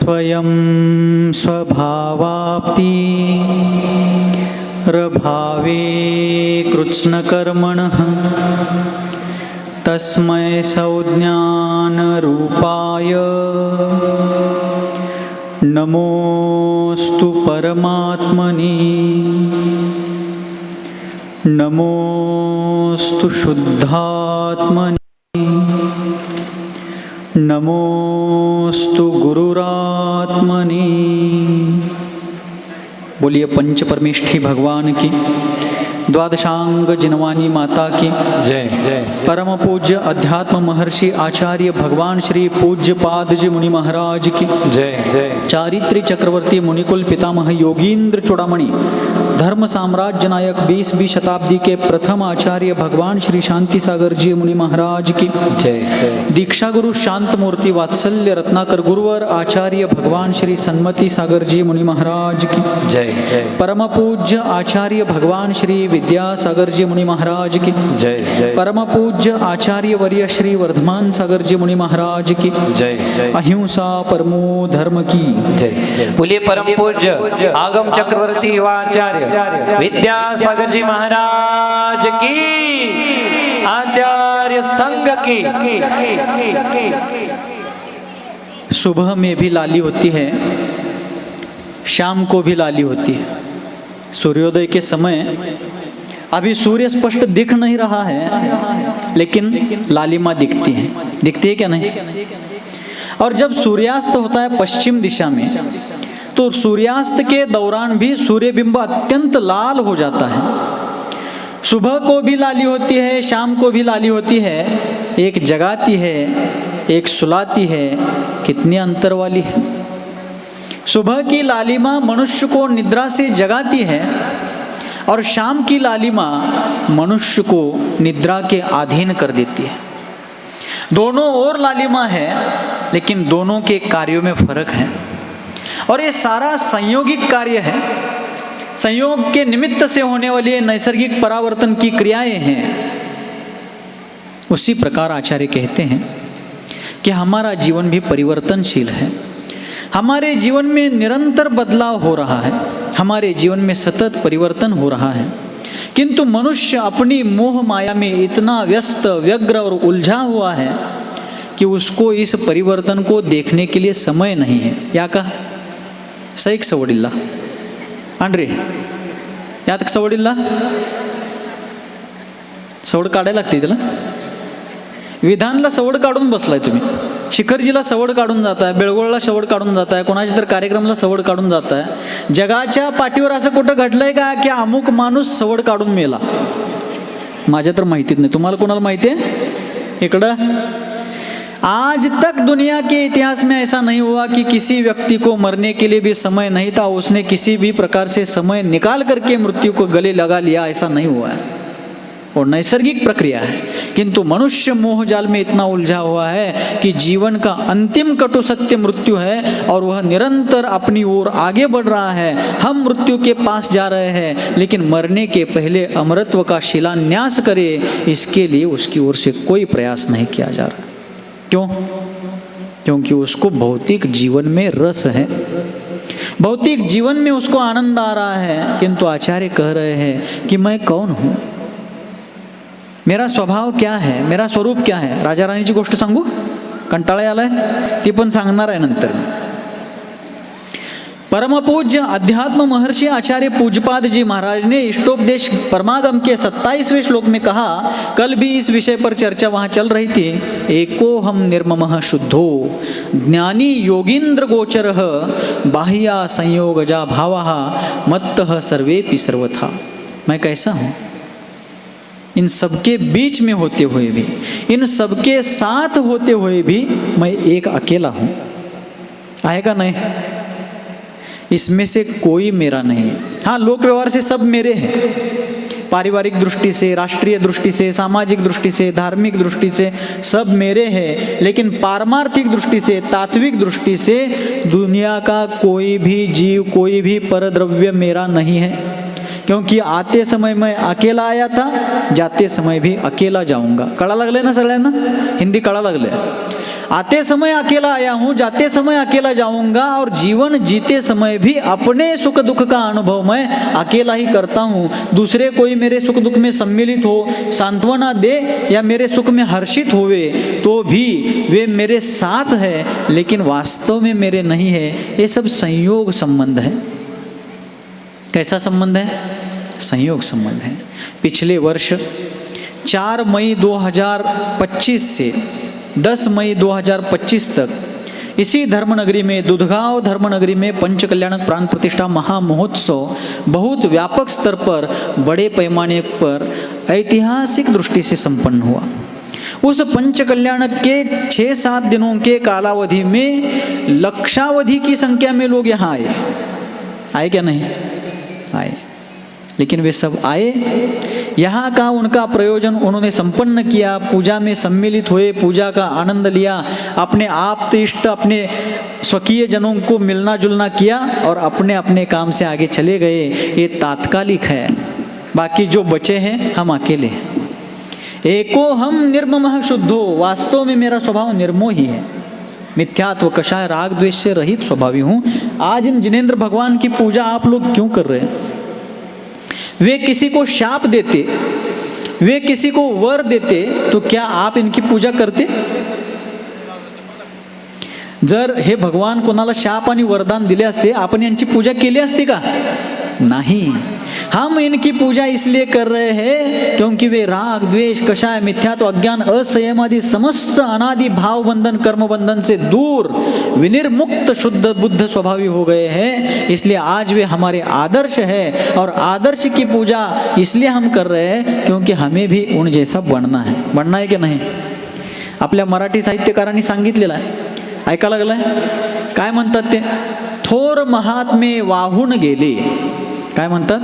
स्वयं स्वभावाप्ति रभावे कृत्स्नकर्मणः तस्मै संज्ञानरूपाय नमोस्तु परमात्मने। नमोस्तु शुद्धात्मने। नमोस्तु गुरुरात्मने। बोलिए पंच परमेष्ठी भगवान की, द्वादशांग जिनवानी माता की जय जय। परम पूज्य अध्यात्म महर्षि आचार्य भगवान श्री पूज्य पाद जी मुनि महाराज की जय जय। चारित्री चक्रवर्ती मुनिकुल पितामह योगींद्र चूड़ामणि धर्म साम्राज्य नायक 20वीं शताब्दी के प्रथम आचार्य भगवान श्री शांति सागर जी मुनि महाराज की जय जय। दीक्षा गुरु शांत मूर्ति वात्सल्य रत्नाकर गुरुवर आचार्य भगवान श्री सन्मति सागर जी मुनि महाराज की जय जय। परम पूज्य आचार्य भगवान श्री विद्यासागर जी मुनि महाराज की जय जय। परम पूज्य आचार्य वर्य श्री वर्धमान सागर जी मुनि महाराज की जय जय। अहिंसा परमो धर्म की जय जय। बोलिए परम पूज्य आगम चक्रवर्ती युवाचार्य विद्यासागर जी महाराज की, आचार्य संघ की। सुबह में भी लाली होती है, शाम को भी लाली होती है। सूर्योदय के समय अभी सूर्य स्पष्ट दिख नहीं रहा है, लेकिन लालिमा दिखती है। दिखती है क्या नहीं? और जब सूर्यास्त होता है पश्चिम दिशा में, तो सूर्यास्त के दौरान भी सूर्यबिंब अत्यंत लाल हो जाता है। सुबह को भी लाली होती है, शाम को भी लाली होती है। एक जगाती है, एक सुलाती है। कितनी अंतर वाली है। सुबह की लालिमा मनुष्य को निद्रा से जगाती है और शाम की लालिमा मनुष्य को निद्रा के अधीन कर देती है। दोनों ओर लालिमा है, लेकिन दोनों के कार्यों में फर्क है। और ये सारा संयोगिक कार्य है। संयोग के निमित्त से होने वाली नैसर्गिक परावर्तन की क्रियाएं हैं। उसी प्रकार आचार्य कहते हैं कि हमारा जीवन भी परिवर्तनशील है। हमारे जीवन में निरंतर बदलाव हो रहा है। हमारे जीवन में सतत परिवर्तन हो रहा है, किंतु मनुष्य अपनी मोह माया में इतना व्यस्त, व्यग्र और उलझा हुआ है कि उसको इस परिवर्तन को देखने के लिए समय नहीं है। या का सैक सवडिल्ला आंड्रे यात सवडिल्ला सवड काढायला लागते त्याला। विधानला सवड काढून बसलाय तुम्ही, शिखरजीला सवड काढून जाताय, बेळगोळला सवड काढून जाताय, कोणाच्या तर कार्यक्रमाला सवड काढून जाताय। जगाच्या पाठीवर असं कुठं घडलंय का की अमुक माणूस सवड काढून मेला? माझ्या तर माहितीच नाही। तुम्हाला कोणाला माहिती आहे? इकडं आज तक दुनिया के इतिहास में ऐसा नहीं हुआ कि किसी व्यक्ति को मरने के लिए भी समय नहीं था, उसने किसी भी प्रकार से समय निकाल करके मृत्यु को गले लगा लिया। ऐसा नहीं हुआ है, और नैसर्गिक प्रक्रिया है। किंतु मनुष्य मोहजाल में इतना उलझा हुआ है कि जीवन का अंतिम कटु सत्य मृत्यु है, और वह निरंतर अपनी ओर आगे बढ़ रहा है। हम मृत्यु के पास जा रहे हैं, लेकिन मरने के पहले अमरत्व का शिलान्यास करे, इसके लिए उसकी ओर से कोई प्रयास नहीं किया जा रहा। क्यों? क्योंकि उसको भौतिक जीवन में रस है, भौतिक जीवन में उसको आनंद आ रहा है। किंतु आचार्य कह रहे हैं कि मैं कौन हूं, मेरा स्वभाव क्या है, मेरा स्वरूप क्या है। राजा राणीची गोष्ट सांगू? कंटाळा आलाय? ती पण सांगणार आहे नंतर। परम पूज्य अध्यात्म महर्षि आचार्य पूज्यपाद जी महाराज ने इष्टोपदेश परमागम के 27वें श्लोक में कहा, कल भी इस विषय पर चर्चा वहाँ चल रही थी। एको हम निर्ममः शुद्धो ज्ञानी योगींद्र गोचरः बाह्या संयोगजा भावः मत्तः सर्वेपि सर्वथा। मैं कैसा हूँ? इन सबके बीच में होते हुए भी, इन सबके साथ होते हुए भी मैं एक अकेला हूँ। आएगा नहीं? इसमें से कोई मेरा नहीं। हाँ, लोक व्यवहार से सब मेरे हैं, पारिवारिक दृष्टि से, राष्ट्रीय दृष्टि से, सामाजिक दृष्टि से, धार्मिक दृष्टि से सब मेरे हैं। लेकिन पारमार्थिक दृष्टि से, तात्विक दृष्टि से दुनिया का कोई भी जीव, कोई भी परद्रव्य मेरा नहीं है। क्योंकि आते समय मैं अकेला आया था, जाते समय भी अकेला जाऊंगा। कळा लागले ना सगळ्यांना? हिंदी कळा लागले? आते समय अकेला आया हूँ, जाते समय अकेला जाऊंगा, और जीवन जीते समय भी अपने सुख दुख का अनुभव मैं अकेला ही करता हूँ। दूसरे कोई मेरे सुख दुख में सम्मिलित हो, सांत्वना दे या मेरे सुख में हर्षित होवे तो भी वे मेरे साथ है, लेकिन वास्तव में मेरे नहीं है। ये सब संयोग संबंध है। कैसा संबंध है? संयोग संबंध है। पिछले वर्ष 4 मई 2025 से 10 मई 2025 तक इसी धर्मनगरी में, दुधगांव धर्मनगरी में पंच कल्याणक प्राण प्रतिष्ठा महामहोत्सव बहुत व्यापक स्तर पर, बड़े पैमाने पर ऐतिहासिक दृष्टि से संपन्न हुआ। उस पंच कल्याणक के 6-7 दिनों के कालावधि में लक्षावधि की संख्या में लोग यहाँ आए। आए क्या नहीं आए? लेकिन वे सब आए, यहाँ का उनका प्रयोजन उन्होंने संपन्न किया, पूजा में सम्मिलित हुए, पूजा का आनंद लिया, अपने आप्त इष्ट, अपने स्वकीय जनों को मिलना जुलना किया और अपने अपने काम से आगे चले गए। ये तात्कालिक है। बाकी जो बचे हैं हम अकेले हैं। एको हम निर्ममः शुद्धो, वास्तव में मेरा स्वभाव निर्मोही है। मिथ्यात्व कषाय राग द्वेष से रहित स्वभावी हूँ। आज इन जिनेंद्र भगवान की पूजा आप लोग क्यों कर रहे हैं? वे किसी को शाप देते, वे किसी को वर देते, तो क्या आप इनकी पूजा करते? जर हे भगवान कोणाला शाप आणि वरदान दिले असते, आपण यांची पूजा केली असती का? नहीं। हम इनकी पूजा इसलिए कर रहे हैं क्योंकि वे राग द्वेष कषाय मिथ्यात्व अज्ञान असंयम आदि समस्त अनादि भाव बंधन कर्म बंधन से दूर विनिर्मुक्त शुद्ध बुद्ध स्वभावी हो गए हैं। इसलिए आज वे हमारे आदर्श है, और आदर्श की पूजा इसलिए हम कर रहे हैं क्योंकि हमें भी उन जैसा बनना है। बनना है की नाही? आपल्या मराठी साहित्यकारांनी सांगितलेलं आहे, ऐका लागलाय? काय म्हणतात ते? थोर महात्मे वाहून गेले. काय म्हणतात?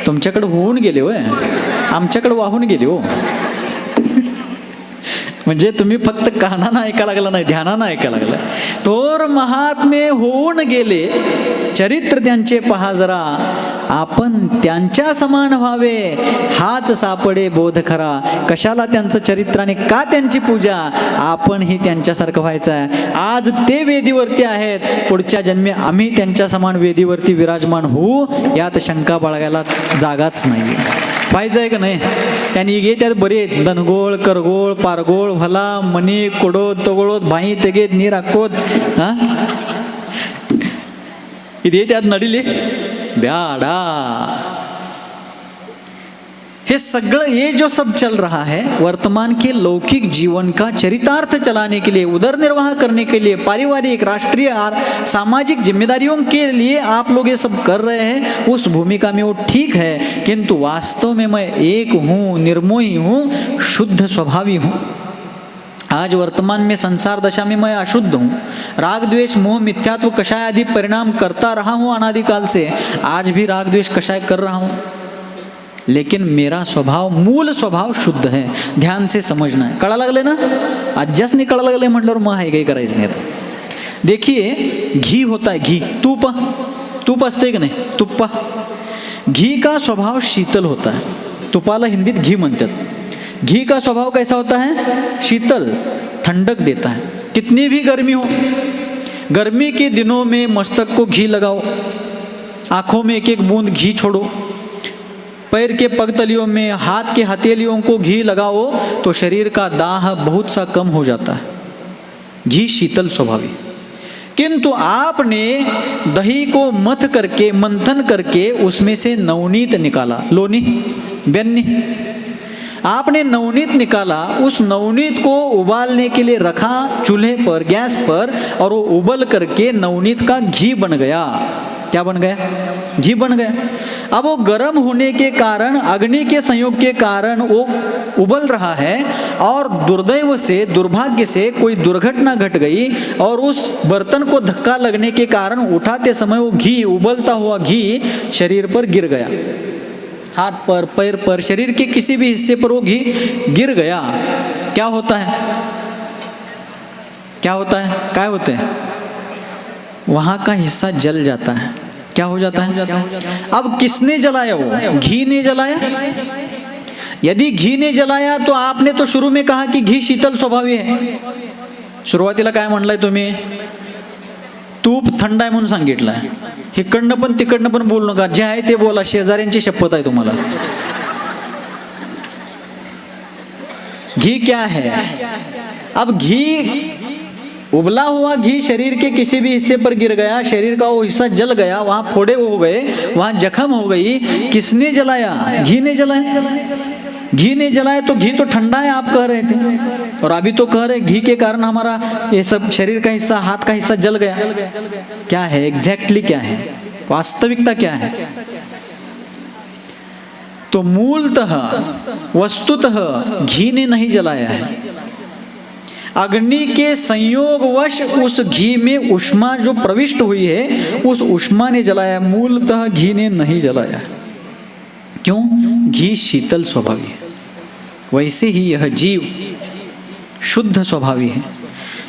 तुमच्याकडे होऊन गेले होय, आमच्याकडे वाहून गेले हो. म्हणजे तुम्ही फक्त कानानं ऐका लागला नाही, ध्यानानं ऐका लागला. थोर महात्मे होऊन गेले, चरित्र त्यांचे पहा जरा, आपण त्यांच्या समान व्हावे हाच सापडे बोध खरा. कशाला त्यांचं चरित्र आणि का त्यांची पूजा? आपणही त्यांच्यासारखं व्हायचं आहे. आज ते वेदीवरती आहेत, पुढच्या जन्मी आम्ही त्यांच्या समान वेदीवरती विराजमान होऊ, यात शंका बाळगायला जागाच नाही. पाहिजे आहे का नाही? त्यांनी गे त्यात बरे दनगोळ करगोळ पारगोळ भला मनी कोडो तगोळोत भाई तेगेत नीर आकोत हा इथे त्यात नडीले ब्याडा. हे सगळं ये जो सब चल रहा है, वर्तमान के लौकिक जीवन का चरितार्थ चलाने के लिए, उदर निर्वाह करने के लिए, पारिवारिक राष्ट्रीय सामाजिक जिम्मेदारियों के लिए आप लोग ये सब कर रहे हैं. उस भूमिका में वो ठीक है, किंतु वास्तव में मैं एक हूँ, निर्मोही हूँ, शुद्ध स्वभावी हूँ. आज वर्तमान में संसार दशा में मैं अशुद्ध हूँ. राग द्वेष मोह मिथ्यात्व कषाय आदि परिणाम करता रहा हूँ अनादिकाल से. आज भी राग द्वेष कषाय कर रहा हूँ, लेकिन मेरा स्वभाव, मूल स्वभाव शुद्ध है. ध्यान से समझना है. कळा लागले ना? आज्याच नाही कळा लागले म्हटल्यावर मग आहे काही करायचं नाही. देखिए घी होता है, घी, तूप, तूप असते की नाही? तुप्पा. घी का स्वभाव शीतल होता है. तुपाला हिंदीत घी म्हणतात. घी का स्वभाव कैसा होता है? शीतल, ठंडक देता है. कितनी भी गर्मी हो, गर्मी के दिनों में मस्तक को घी लगाओ, आंखों में एक एक बूंद घी छोड़ो, पैर के पगतलियों में, हाथ के हथेलियों को घी लगाओ, तो शरीर का दाह बहुत सा कम हो जाता है. घी शीतल स्वभावी. किंतु आपने दही को मथ करके, मंथन करके उसमें से नवनीत निकाला, लोनी बेन्नी, आपने नवनीत निकाला. उस नवनीत को उबालने के लिए रखा चूल्हे पर, गैस पर, और वो उबल करके नवनीत का घी बन गया. क्या बन गया? घी बन गया. अब वो गर्म होने के कारण, अग्नि के संयोग के कारण वो उबल रहा है, और दुर्दैव से, दुर्भाग्य से कोई दुर्घटना घट गई और उस बर्तन को धक्का लगने के कारण उठाते समय वो घी, उबलता हुआ घी शरीर पर गिर गया. हाथ पर, पैर पर, शरीर के किसी भी हिस्से पर वो घी गिर गया. क्या होता है? क्या होता है? क्या होते हैं? वहां का हिस्सा जल जाता है. क्या हो जाता है? अब किसने जलाया? वो घी ने जलाया. यदि घी ने जलाया तो आपने तो शुरू में कहा कि घी शीतल स्वभावी आहे. सुरुवातीला काय म्हणलाय तुम्ही? तूप थंड आहे म्हणून सांगितलंय. इकडनं पण तिकडनं पण बोलू नका, जे आहे ते बोला, शेजाऱ्यांची शपथ आहे तुम्हाला. घी क्या है? अब घी, उबला हुआ घी शरीर के किसी भी हिस्से पर गिर गया, शरीर का वो हिस्सा जल गया, वहां फोड़े हो गए, वहां जख्म हो गई, किसने जलाया? घी ने जलाया. घी ने जलाया तो घी तो ठंडा है आप कह रहे थे, और अभी तो कह रहे घी के कारण हमारा ये सब शरीर का हिस्सा, हाथ का हिस्सा जल गया. क्या है एग्जैक्टली, क्या है वास्तविकता, क्या है? तो मूलतः वस्तुतः घी ने नहीं जलाया है. अग्नि के संयोगवश उस घी में ऊष्मा जो प्रविष्ट हुई है, उस ऊष्मा ने जलाया, मूलतः घी ने नहीं जलाया. क्यों? घी शीतल स्वभावी है. वैसे ही यह जीव शुद्ध स्वभावी है.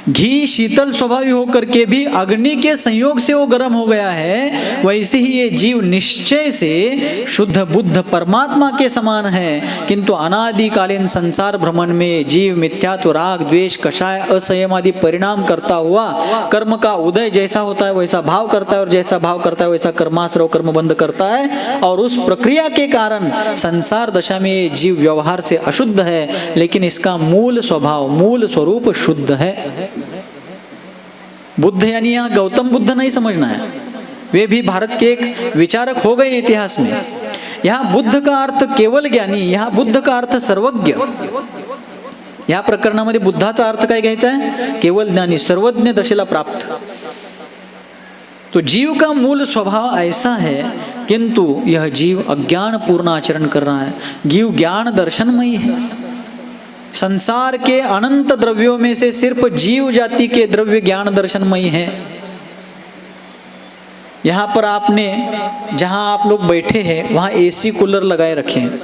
घी शीतल स्वभावी होकर के भी अग्नि के संयोग से वो गर्म हो गया है, वैसे ही ये जीव निश्चय से शुद्ध बुद्ध परमात्मा के समान है. किंतु अनादिकालीन संसार भ्रमण में जीव मिथ्यात्व, राग, द्वेष, कषाय, असंयम आदि परिणाम करता हुआ कर्म का उदय जैसा होता है वैसा भाव करता है, और जैसा भाव करता है वैसा कर्माश्रव कर्म बंद करता है. और उस प्रक्रिया के कारण संसार दशा में ये जीव व्यवहार से अशुद्ध है, लेकिन इसका मूल स्वभाव, मूल स्वरूप शुद्ध है. बुद्ध यानी यहाँ गौतम बुद्ध नहीं समझना है, वे भी भारत के एक विचारक हो गए इतिहास में. यहाँ बुद्ध का अर्थ केवल ज्ञानी, यहाँ बुद्ध का अर्थ सर्वज्ञ. या प्रकरणामध्ये बुद्धाचा अर्थ काय घ्यायचा आहे? केवल ज्ञानी, सर्वज्ञ दशेला प्राप्त. तो जीव का मूल स्वभाव ऐसा है, किंतु यह जीव अज्ञान पूर्ण आचरण कर रहा है. जीव ज्ञान दर्शनमयी है. संसार के अनंत द्रव्यों में से सिर्फ जीव जाति के द्रव्य ज्ञान दर्शनमयी है. यहाँ पर आपने, जहाँ आप लोग बैठे हैं वहाँ एसी कूलर लगाए रखे हैं.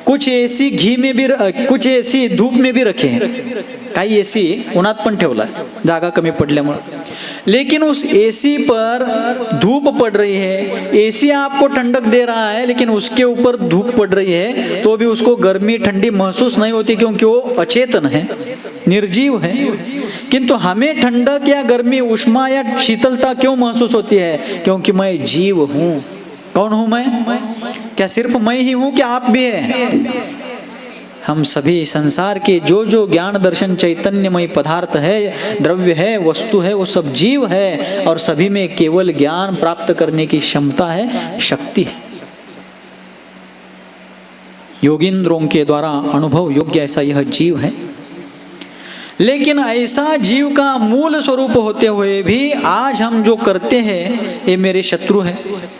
कुछ एसी घी में भी, कुछ एसी धूप में भी रखे हैं. काही एसी उन्हात पण ठेवला जागा कमी पडल्यामुळे. लेकिन उस एसी पर धूप पड़ रही है. एसी आपको ठंडक दे रहा है, लेकिन उसके ऊपर धूप पड़ रही है तो भी उसको गर्मी ठंडी महसूस नहीं होती, क्योंकि वो अचेतन है, निर्जीव है. किंतु हमें ठंडक या गर्मी, उष्मा या शीतलता क्यों महसूस होती है? क्योंकि मैं जीव हूँ. कौन हूं मैं? क्या सिर्फ मैं ही हूं, क्या आप भी है? हम सभी संसार के जो जो ज्ञान दर्शन चैतन्यमय पदार्थ है, द्रव्य है, वस्तु है, वो सब जीव है, और सभी में केवल ज्ञान प्राप्त करने की क्षमता है, शक्ति है. योगिंद्रों के द्वारा अनुभव योग्य ऐसा यह जीव है. लेकिन ऐसा जीव का मूल स्वरूप होते हुए भी आज हम जो करते हैं, ये मेरे शत्रु है,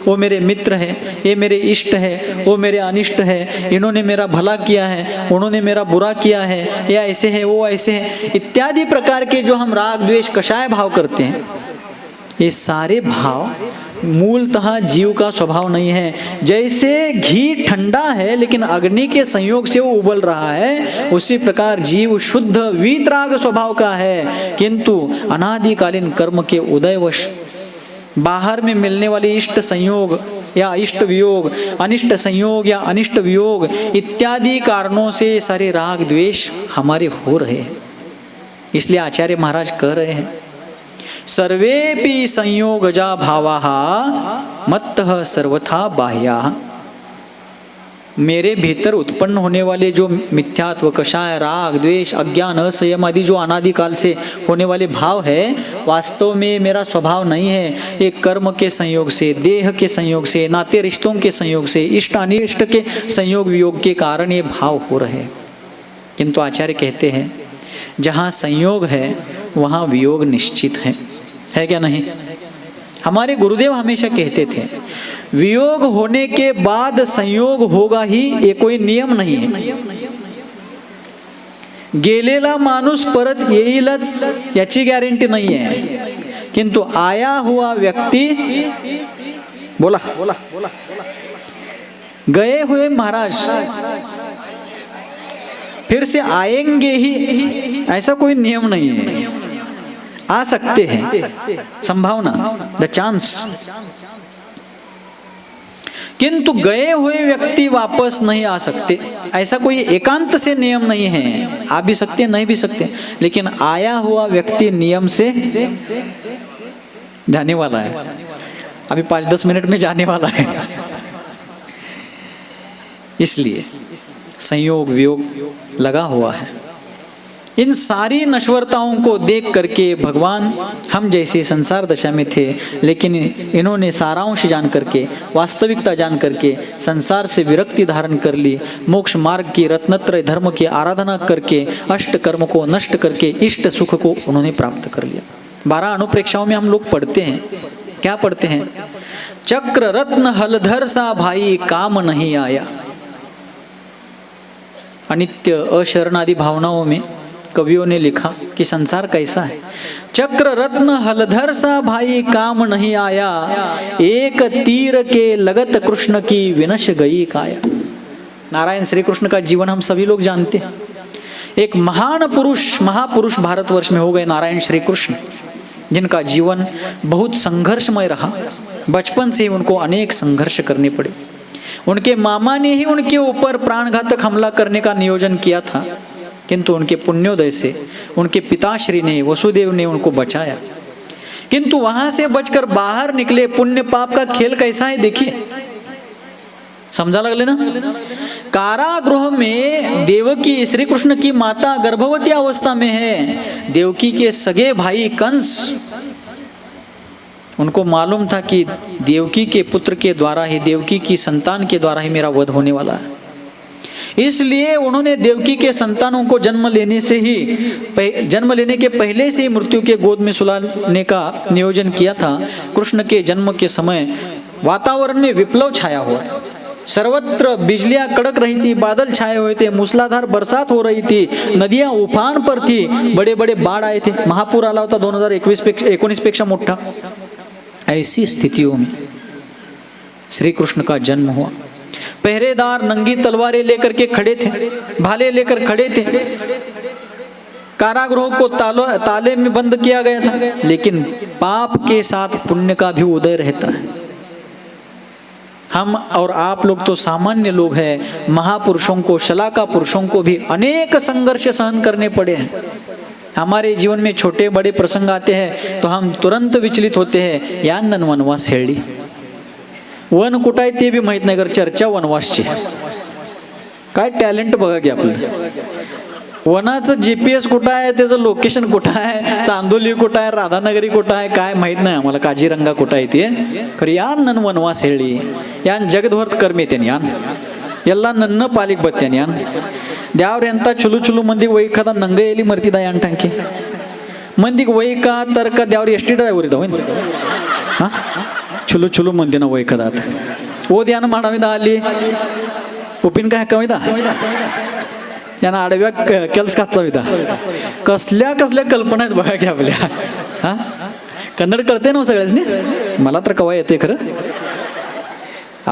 वो मेरे मित्र है, ये मेरे इष्ट है, वो मेरे अनिष्ट है, इन्होंने मेरा भला किया है, उन्होंने मेरा बुरा किया है, या ऐसे है, वो ऐसे है, इत्यादि प्रकार के जो हम राग द्वेष कषाय भाव करते हैं, ये सारे भाव मूलतः जीव का स्वभाव नहीं है. जैसे घी ठंडा है लेकिन अग्नि के संयोग से वो उबल रहा है, उसी प्रकार जीव शुद्ध वीतराग स्वभाव का है, किंतु अनादिकालीन कर्म के उदयवश बाहर में मिलने वाली इष्ट संयोग या इष्ट वियोग, अनिष्ट संयोग या अनिष्ट वियोग इत्यादि कारणों से सारे राग द्वेष हमारे हो रहे हैं. इसलिए आचार्य महाराज कह रहे हैं, सर्वेपि संयोगजा भावाः मत्तः सर्वथा बाह्याः. मेरे भीतर उत्पन्न होने वाले जो मिथ्यात्व, कषाय, राग, द्वेष, अज्ञान, असंयम आदि जो अनादिकाल से होने वाले भाव है, वास्तव में मेरा स्वभाव नहीं है. एक कर्म के संयोग से, देह के संयोग से, नाते रिश्तों के संयोग से, इष्ट अनिष्ट के संयोग वियोग के कारण ये भाव हो रहे हैं. किंतु आचार्य कहते हैं, जहाँ संयोग है वहाँ वियोग निश्चित है क्या नहीं? हमारे गुरुदेव हमेशा कहते थे, वियोग होने के बाद संयोग होगा ही, ये कोई नियम नहीं है. गेलेला माणूस परत येईलच याची गॅरंटी नाही आहे, किंतु आया हुआ व्यक्ति, बोला गए हुए महाराज फिर से आएंगे ही, ऐसा कोई नियम नहीं है. आ सकते हैं, संभावना, द चांस. किंतु गए हुए व्यक्ति वापस नहीं आ सकते। ऐसा कोई एकांत से नियम नहीं है, आ भी सकते नहीं भी सकते, लेकिन आया हुआ व्यक्ति नियम से जाने वाला है, अभी 5-10 मिनट में जाने वाला है। इसलिए संयोग वियोग लगा हुआ है। इन सारी नश्वरताओं को देख करके भगवान हम जैसे संसार दशा में थे, लेकिन इन्होंने सारांश जान करके, वास्तविकता जान करके संसार से विरक्ति धारण कर ली, मोक्ष मार्ग की रत्नत्रय धर्म की आराधना करके अष्ट कर्म को नष्ट करके इष्ट सुख को उन्होंने प्राप्त कर लिया। 12 अनुप्रेक्षाओं में हम लोग पढ़ते हैं, क्या पढ़ते हैं? चक्र रत्न हलधर सा भाई काम नहीं आया। अनित्य अशरण आदि भावनाओं में कवियों ने लिखा कि संसार कैसा है। चक्र रत्न हलधर सा भाई काम नहीं आया, एक तीर के लगत कृष्ण की विनश गई काया। नारायण श्री कृष्ण का जीवन हम सभी लोग जानते हैं। एक महान पुरुष, महापुरुष भारतवर्ष में हो गए नारायण श्री कृष्ण, जिनका जीवन बहुत संघर्षमय रहा। बचपन से ही उनको अनेक संघर्ष करने पड़े। उनके मामा ने ही उनके ऊपर प्राणघातक हमला करने का नियोजन किया था, किंतु उनके पुण्योदय से उनके पिताश्री ने, वसुदेव ने उनको बचाया। किंतु वहां से बचकर बाहर निकले। पुण्य पाप का खेल कैसा है देखिए, समझा लगले ना? कारागृह में देवकी, श्री कृष्ण की माता गर्भवती अवस्था में है। देवकी के सगे भाई कंस, उनको मालूम था कि देवकी के पुत्र के द्वारा ही, देवकी की संतान के द्वारा ही मेरा वध होने वाला है। इसलिए उन्होंने देवकी के संतानों को जन्म लेने के पहले से ही मृत्यु के गोद में सुलाने का नियोजन किया था। कृष्ण के जन्म के समय वातावरण में विप्लव छाया हुआ था। सर्वत्र बिजलियां कड़क रही थी, बादल छाए हुए थे, मूसलाधार बरसात हो रही थी, नदियां उफान पर थी, बड़े बड़े बाढ़ आए थे, महापूर आला होता 2019 पेक्षा मोठा। ऐसी स्थितियों में श्री कृष्ण का जन्म हुआ। पहरेदार नंगी तलवारें लेकर के खड़े थे, भाले लेकर खड़े थे। कारागृह को ताले में बंद किया गया था, लेकिन पाप के साथ पुण्य का भी उदय रहता है। हम और आप लोग तो सामान्य लोग हैं, महापुरुषों को, शलाका पुरुषों को भी अनेक संघर्ष सहन करने पड़े हैं। हमारे जीवन में छोटे बड़े प्रसंग आते हैं तो हम तुरंत विचलित होते हैं, यान वनवास हेळली, वन कुठं आहे ते बी माहित नाही, कर चर्चा वनवासची। काय टॅलेंट बघा की आपलं, वनाचं GPS कुठं आहे, त्याचं लोकेशन कुठं आहे, चांदोली कुठं आहे, राधानगरी कुठं आहे, काय माहित नाही आम्हाला, काजीरंगा कुठं आहे ते खरं यान नन वनवास हेळली, यान जगद्वर्त कर्मे त्याने यान ಎಲ್ಲ ನನ್ನ ಪಾಲಿಗೆ ಬತ್ತೇನೆ ಯಾನ್ ದ್ಯಾವ್ರ ಎಂತ ಚುಲು ಚುಲು ಮಂದಿಗೆ ವೈಕದ ನಂಗೆ ಎಲ್ಲಿ ಮರ್ತಿದ ಯಾನ್ ಟಂಕಿ ಮಂದಿಗೆ ವೈಕ ತರ್ಕ ದ್ಯಾವ್ರು ಎಷ್ಟು ಡ್ರೈವರ್ ಇದಾವೇನು ಹಾ ಚುಲು ಚುಲು ಮಂದಿನ ವೈಕದಾತ ಓದ್ ಯಾನ ಮಾಡವಿದ ಅಲ್ಲಿ ಉಪ್ಪಿನಕಾಯಿ ಹಾಕವಿದ याना आडव्या केल्स काचाविदा कसल्या कसल्या कल्पना आहेत बघा की आपल्या हा कन्नड कळते ना सगळ्यांनी मला तर कवा येते खरं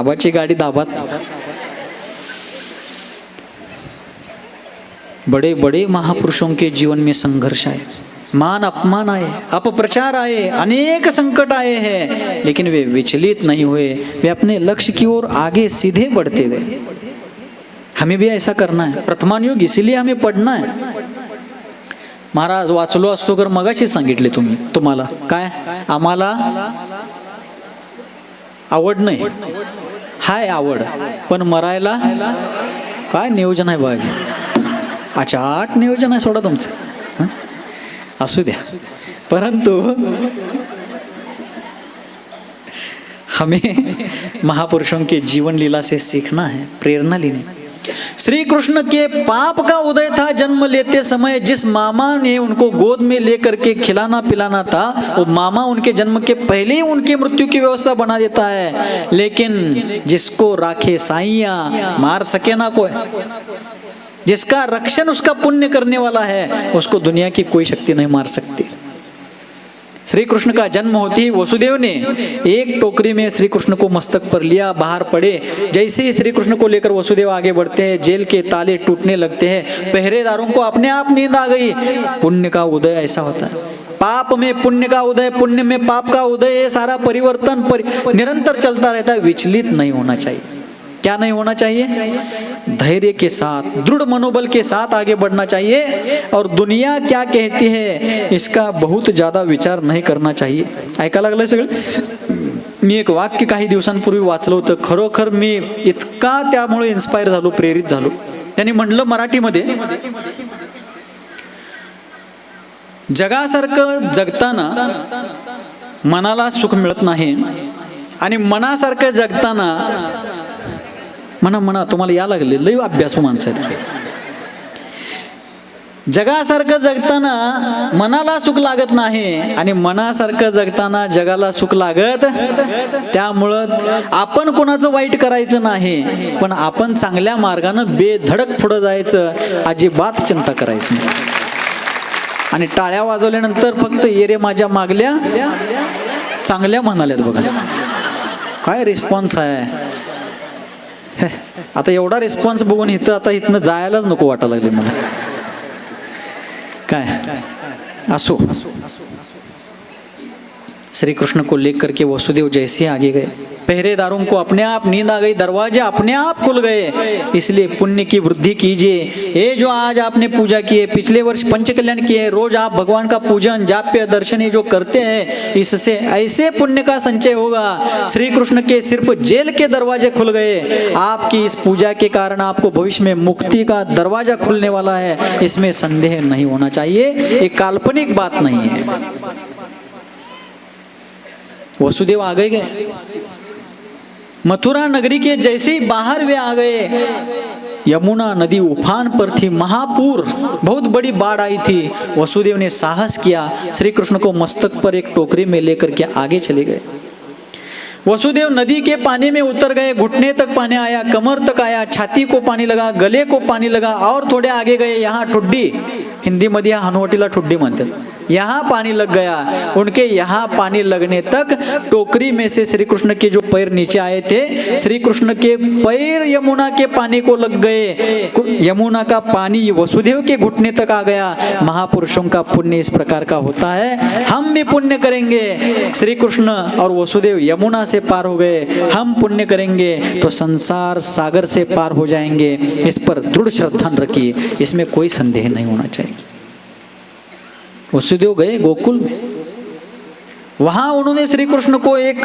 आबाची गाडी दाबात बड़े बड़े महापुरुषों के जीवन में संघर्ष आए मान अपमान आए अपप्रचार आए अनेक संकट आए हैं लेकिन वे विचलित नहीं हुए वे अपने लक्ष्य की ओर आगे सीधे बढ़ते गए हमें भी ऐसा करना है प्रथमान युग इसीलिए हमें पढ़ना है महाराज वाचलो असतो तर मगाशी सांगितले तुम्हाला काय आम्हाला आवड नाही हाय आवड पण मरायला काय नियोजन आहे बघा अचाट नियोजन आहे सोडा तुमचं असू द्या परंतु हमें महापुरुषों के जीवन लीला से सीखना है प्रेरणा लेनी श्री कृष्ण के पाप का उदय था जन्म लेते समय जिस मामा ने उनको गोद में लेकर के खिलाना पिलाना था वो मामा उनके जन्म के पहले ही उनकी मृत्यु की व्यवस्था बना देता है लेकिन जिसको राखे साइया मार सके ना कोई जिसका रक्षण उसका पुण्य करने वाला है उसको दुनिया की कोई शक्ति नहीं मार सकती श्री कृष्ण का जन्म होते ही वसुदेव ने एक टोकरी में श्री कृष्ण को मस्तक पर लिया बाहर पड़े जैसे ही श्री कृष्ण को लेकर वसुदेव आगे बढ़ते हैं जेल के ताले टूटने लगते हैं पहरेदारों को अपने आप नींद आ गई पुण्य का उदय ऐसा होता है पाप में पुण्य का उदय, पुण्य में पाप का उदय, ये सारा परिवर्तन निरंतर चलता रहता है, विचलित नहीं होना चाहिए। क्या नहीं होना चाहिए? धैर्य के साथ, दृढ़ मनोबल के साथ आगे बढ़ना चाहिए और दुनिया क्या कहती है इसका बहुत ज्यादा विचार नाही करना चाहिए। ऐका लागलं सगळं? मी एक वाक्य काही दिवसांपूर्वी वाचलं होतं, खरोखर मी इतका त्यामुळे इन्स्पायर झालो, प्रेरित झालो। त्यांनी म्हणलं मराठीमध्ये, जगासारखं जगताना मनाला सुख मिळत नाही आणि मनासारखं जगताना म्हणा तुम्हाला या लागले, लय अभ्यासू माणसं आहेत। जगासारखं जगताना मनाला सुख लागत नाही आणि मनासारखं जगताना जगाला सुख लागत, त्यामुळं आपण कोणाचं वाईट करायचं नाही, पण आपण चांगल्या मार्गानं बेधडक पुढे जायचं, अजिबात चिंता करायची नाही। आणि टाळ्या वाजवल्यानंतर फक्त ये रे माझ्या मागल्या चांगल्या म्हणाल्यात बघा, काय रिस्पॉन्स आहे। आता एवढा रिस्पॉन्स बघून इथं आता इथनं जायलाच नको वाटायला लागले मला। काय असो, श्री कृष्ण को लेकर के वसुदेव जैसे आगे गए, पहरेदारों को अपने आप नींद आ गई, दरवाजे अपने आप खुल गए। इसलिए पुण्य की वृद्धि कीजिए। ये जो आज आपने पूजा की है, पिछले वर्ष पंचकल्याण किए है, रोज आप भगवान का पूजन जाप्य दर्शन ये जो करते हैं, इससे ऐसे पुण्य का संचय होगा। श्री कृष्ण के सिर्फ जेल के दरवाजे खुल गए। आपकी इस पूजा के कारण आपको भविष्य में मुक्ति का दरवाजा खुलने वाला है, इसमें संदेह नहीं होना चाहिए। एक काल्पनिक बात नहीं है। वसुदेव आगे गए, मथुरा नगरी के जैसे ही बाहर वे आ गए, यमुना नदी उफान पर थी, महापूर, बहुत बड़ी बाढ़ आई थी। वसुदेव ने साहस किया, श्री कृष्ण को मस्तक पर एक टोकरी में लेकर के आगे चले गए। वसुदेव नदी के पानी में उतर गए, घुटने तक पानी आया, कमर तक आया, छाती को पानी लगा, गले को पानी लगा, और थोड़े आगे गए, यहाँ ठुड्डी, हिंदी मध्ये हनवटीला ठुड्डी म्हणतात, यहाँ पानी लग गया। उनके यहाँ पानी लगने तक टोकरी में से श्री कृष्ण के जो पैर नीचे आए थे, श्री कृष्ण के पैर यमुना के पानी को लग गए। यमुना का पानी वसुदेव के घुटने तक आ गया। महापुरुषों का पुण्य इस प्रकार का होता है। हम भी पुण्य करेंगे, श्री कृष्ण और वसुदेव यमुना से पार हो गए, हम पुण्य करेंगे तो संसार सागर से पार हो जाएंगे। इस पर दृढ़ श्रद्धा रखिए, इसमें कोई संदेह नहीं होना चाहिए। वसुदेव गए गोकुल में, वहां उन्होंने श्री कृष्ण को एक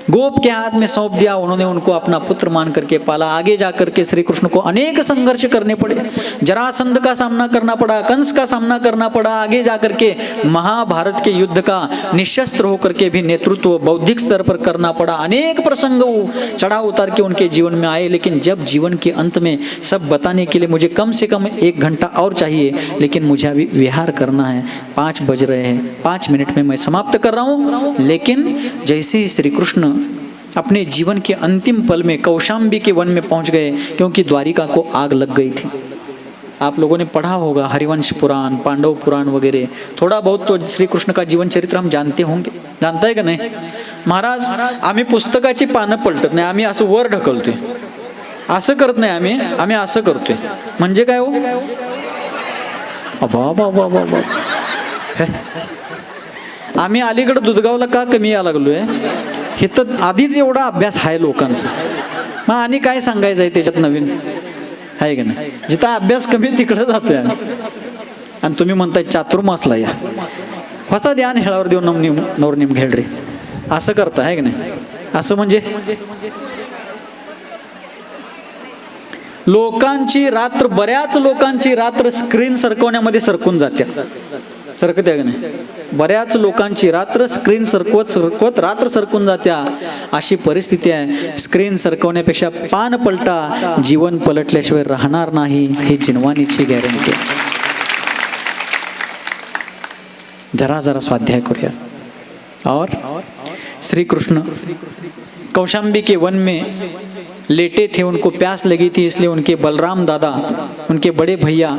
गोप के हाथ में सौंप दिया। उन्होंने उनको अपना पुत्र मान करके पाला। आगे जाकर के श्री कृष्ण को अनेक संघर्ष करने पड़े, जरासंध का सामना करना पड़ा, कंस का सामना करना पड़ा। आगे जाकर के महाभारत के युद्ध का निशस्त्र होकर के भी नेतृत्व बौद्धिक स्तर पर करना पड़ा। अनेक प्रसंग चढ़ाव उतार के उनके जीवन में आए। लेकिन जब जीवन के अंत में सब बताने के लिए मुझे कम से कम 1 घंटा और चाहिए, लेकिन मुझे अभी विहार करना है, 5 बज रहे हैं, 5 मिनट में मैं समाप्त कर रहा हूँ। लेकिन जैसे ही श्री कृष्ण अपने जीवन के अंतिम पल में कौशाम्बी के वन में पहुंच गए, क्योंकि द्वारिका को आग लग गई थी। आप लोगों ने पढ़ा होगा हरिवंश पुराण, पांडव पुराण वगैरह, थोड़ा बहुत तो श्री कृष्ण का जीवन चरित्र हम जानते होंगे। जानताय का नाही? महाराज, आम्ही पुस्तकाची पानं पलटत नाही, आम्ही असं वर ढकलतोय, असं करत नाही आम्ही असं करतोय। म्हणजे काय हो? अबा आम्ही अलीकडे दुधगावला का कमी या लागलोय? इथं आधीच एवढा अभ्यास आहे लोकांचा, मग आणि काय सांगायचं आहे त्याच्यात नवीन? आहे का नाही? जिथं अभ्यास कमी तिकडे जातोय आणि तुम्ही म्हणताय चातुर्मासला या, ಹೊಸ ಧ್ಯಾನ ಹೇಳೋರು देव नवर निम घेड रे, असं करता आहे का नाही? असं म्हणजे लोकांची रात्र, बऱ्याच लोकांची रात्र स्क्रीन सरकवण्यामध्ये सरकून जाते, सरकत्या का नाही? बऱ्याच लोकांची रात्र स्क्रीन सरकवत रात्र सरकून जात्या, अशी परिस्थिती आहे। स्क्रीन सरकवण्यापेक्षा पान पलटा, जीवन पलटल्याशिवाय राहणार नाही, ही जिनवानीची गॅरंटी। जरा जरा स्वाध्याय करूया। और श्री कृष्ण कौशाम्बी के वन में लेटे थे, उनको प्यास लगी थी, इसलिए उनके बलराम दादा, उनके बड़े भैया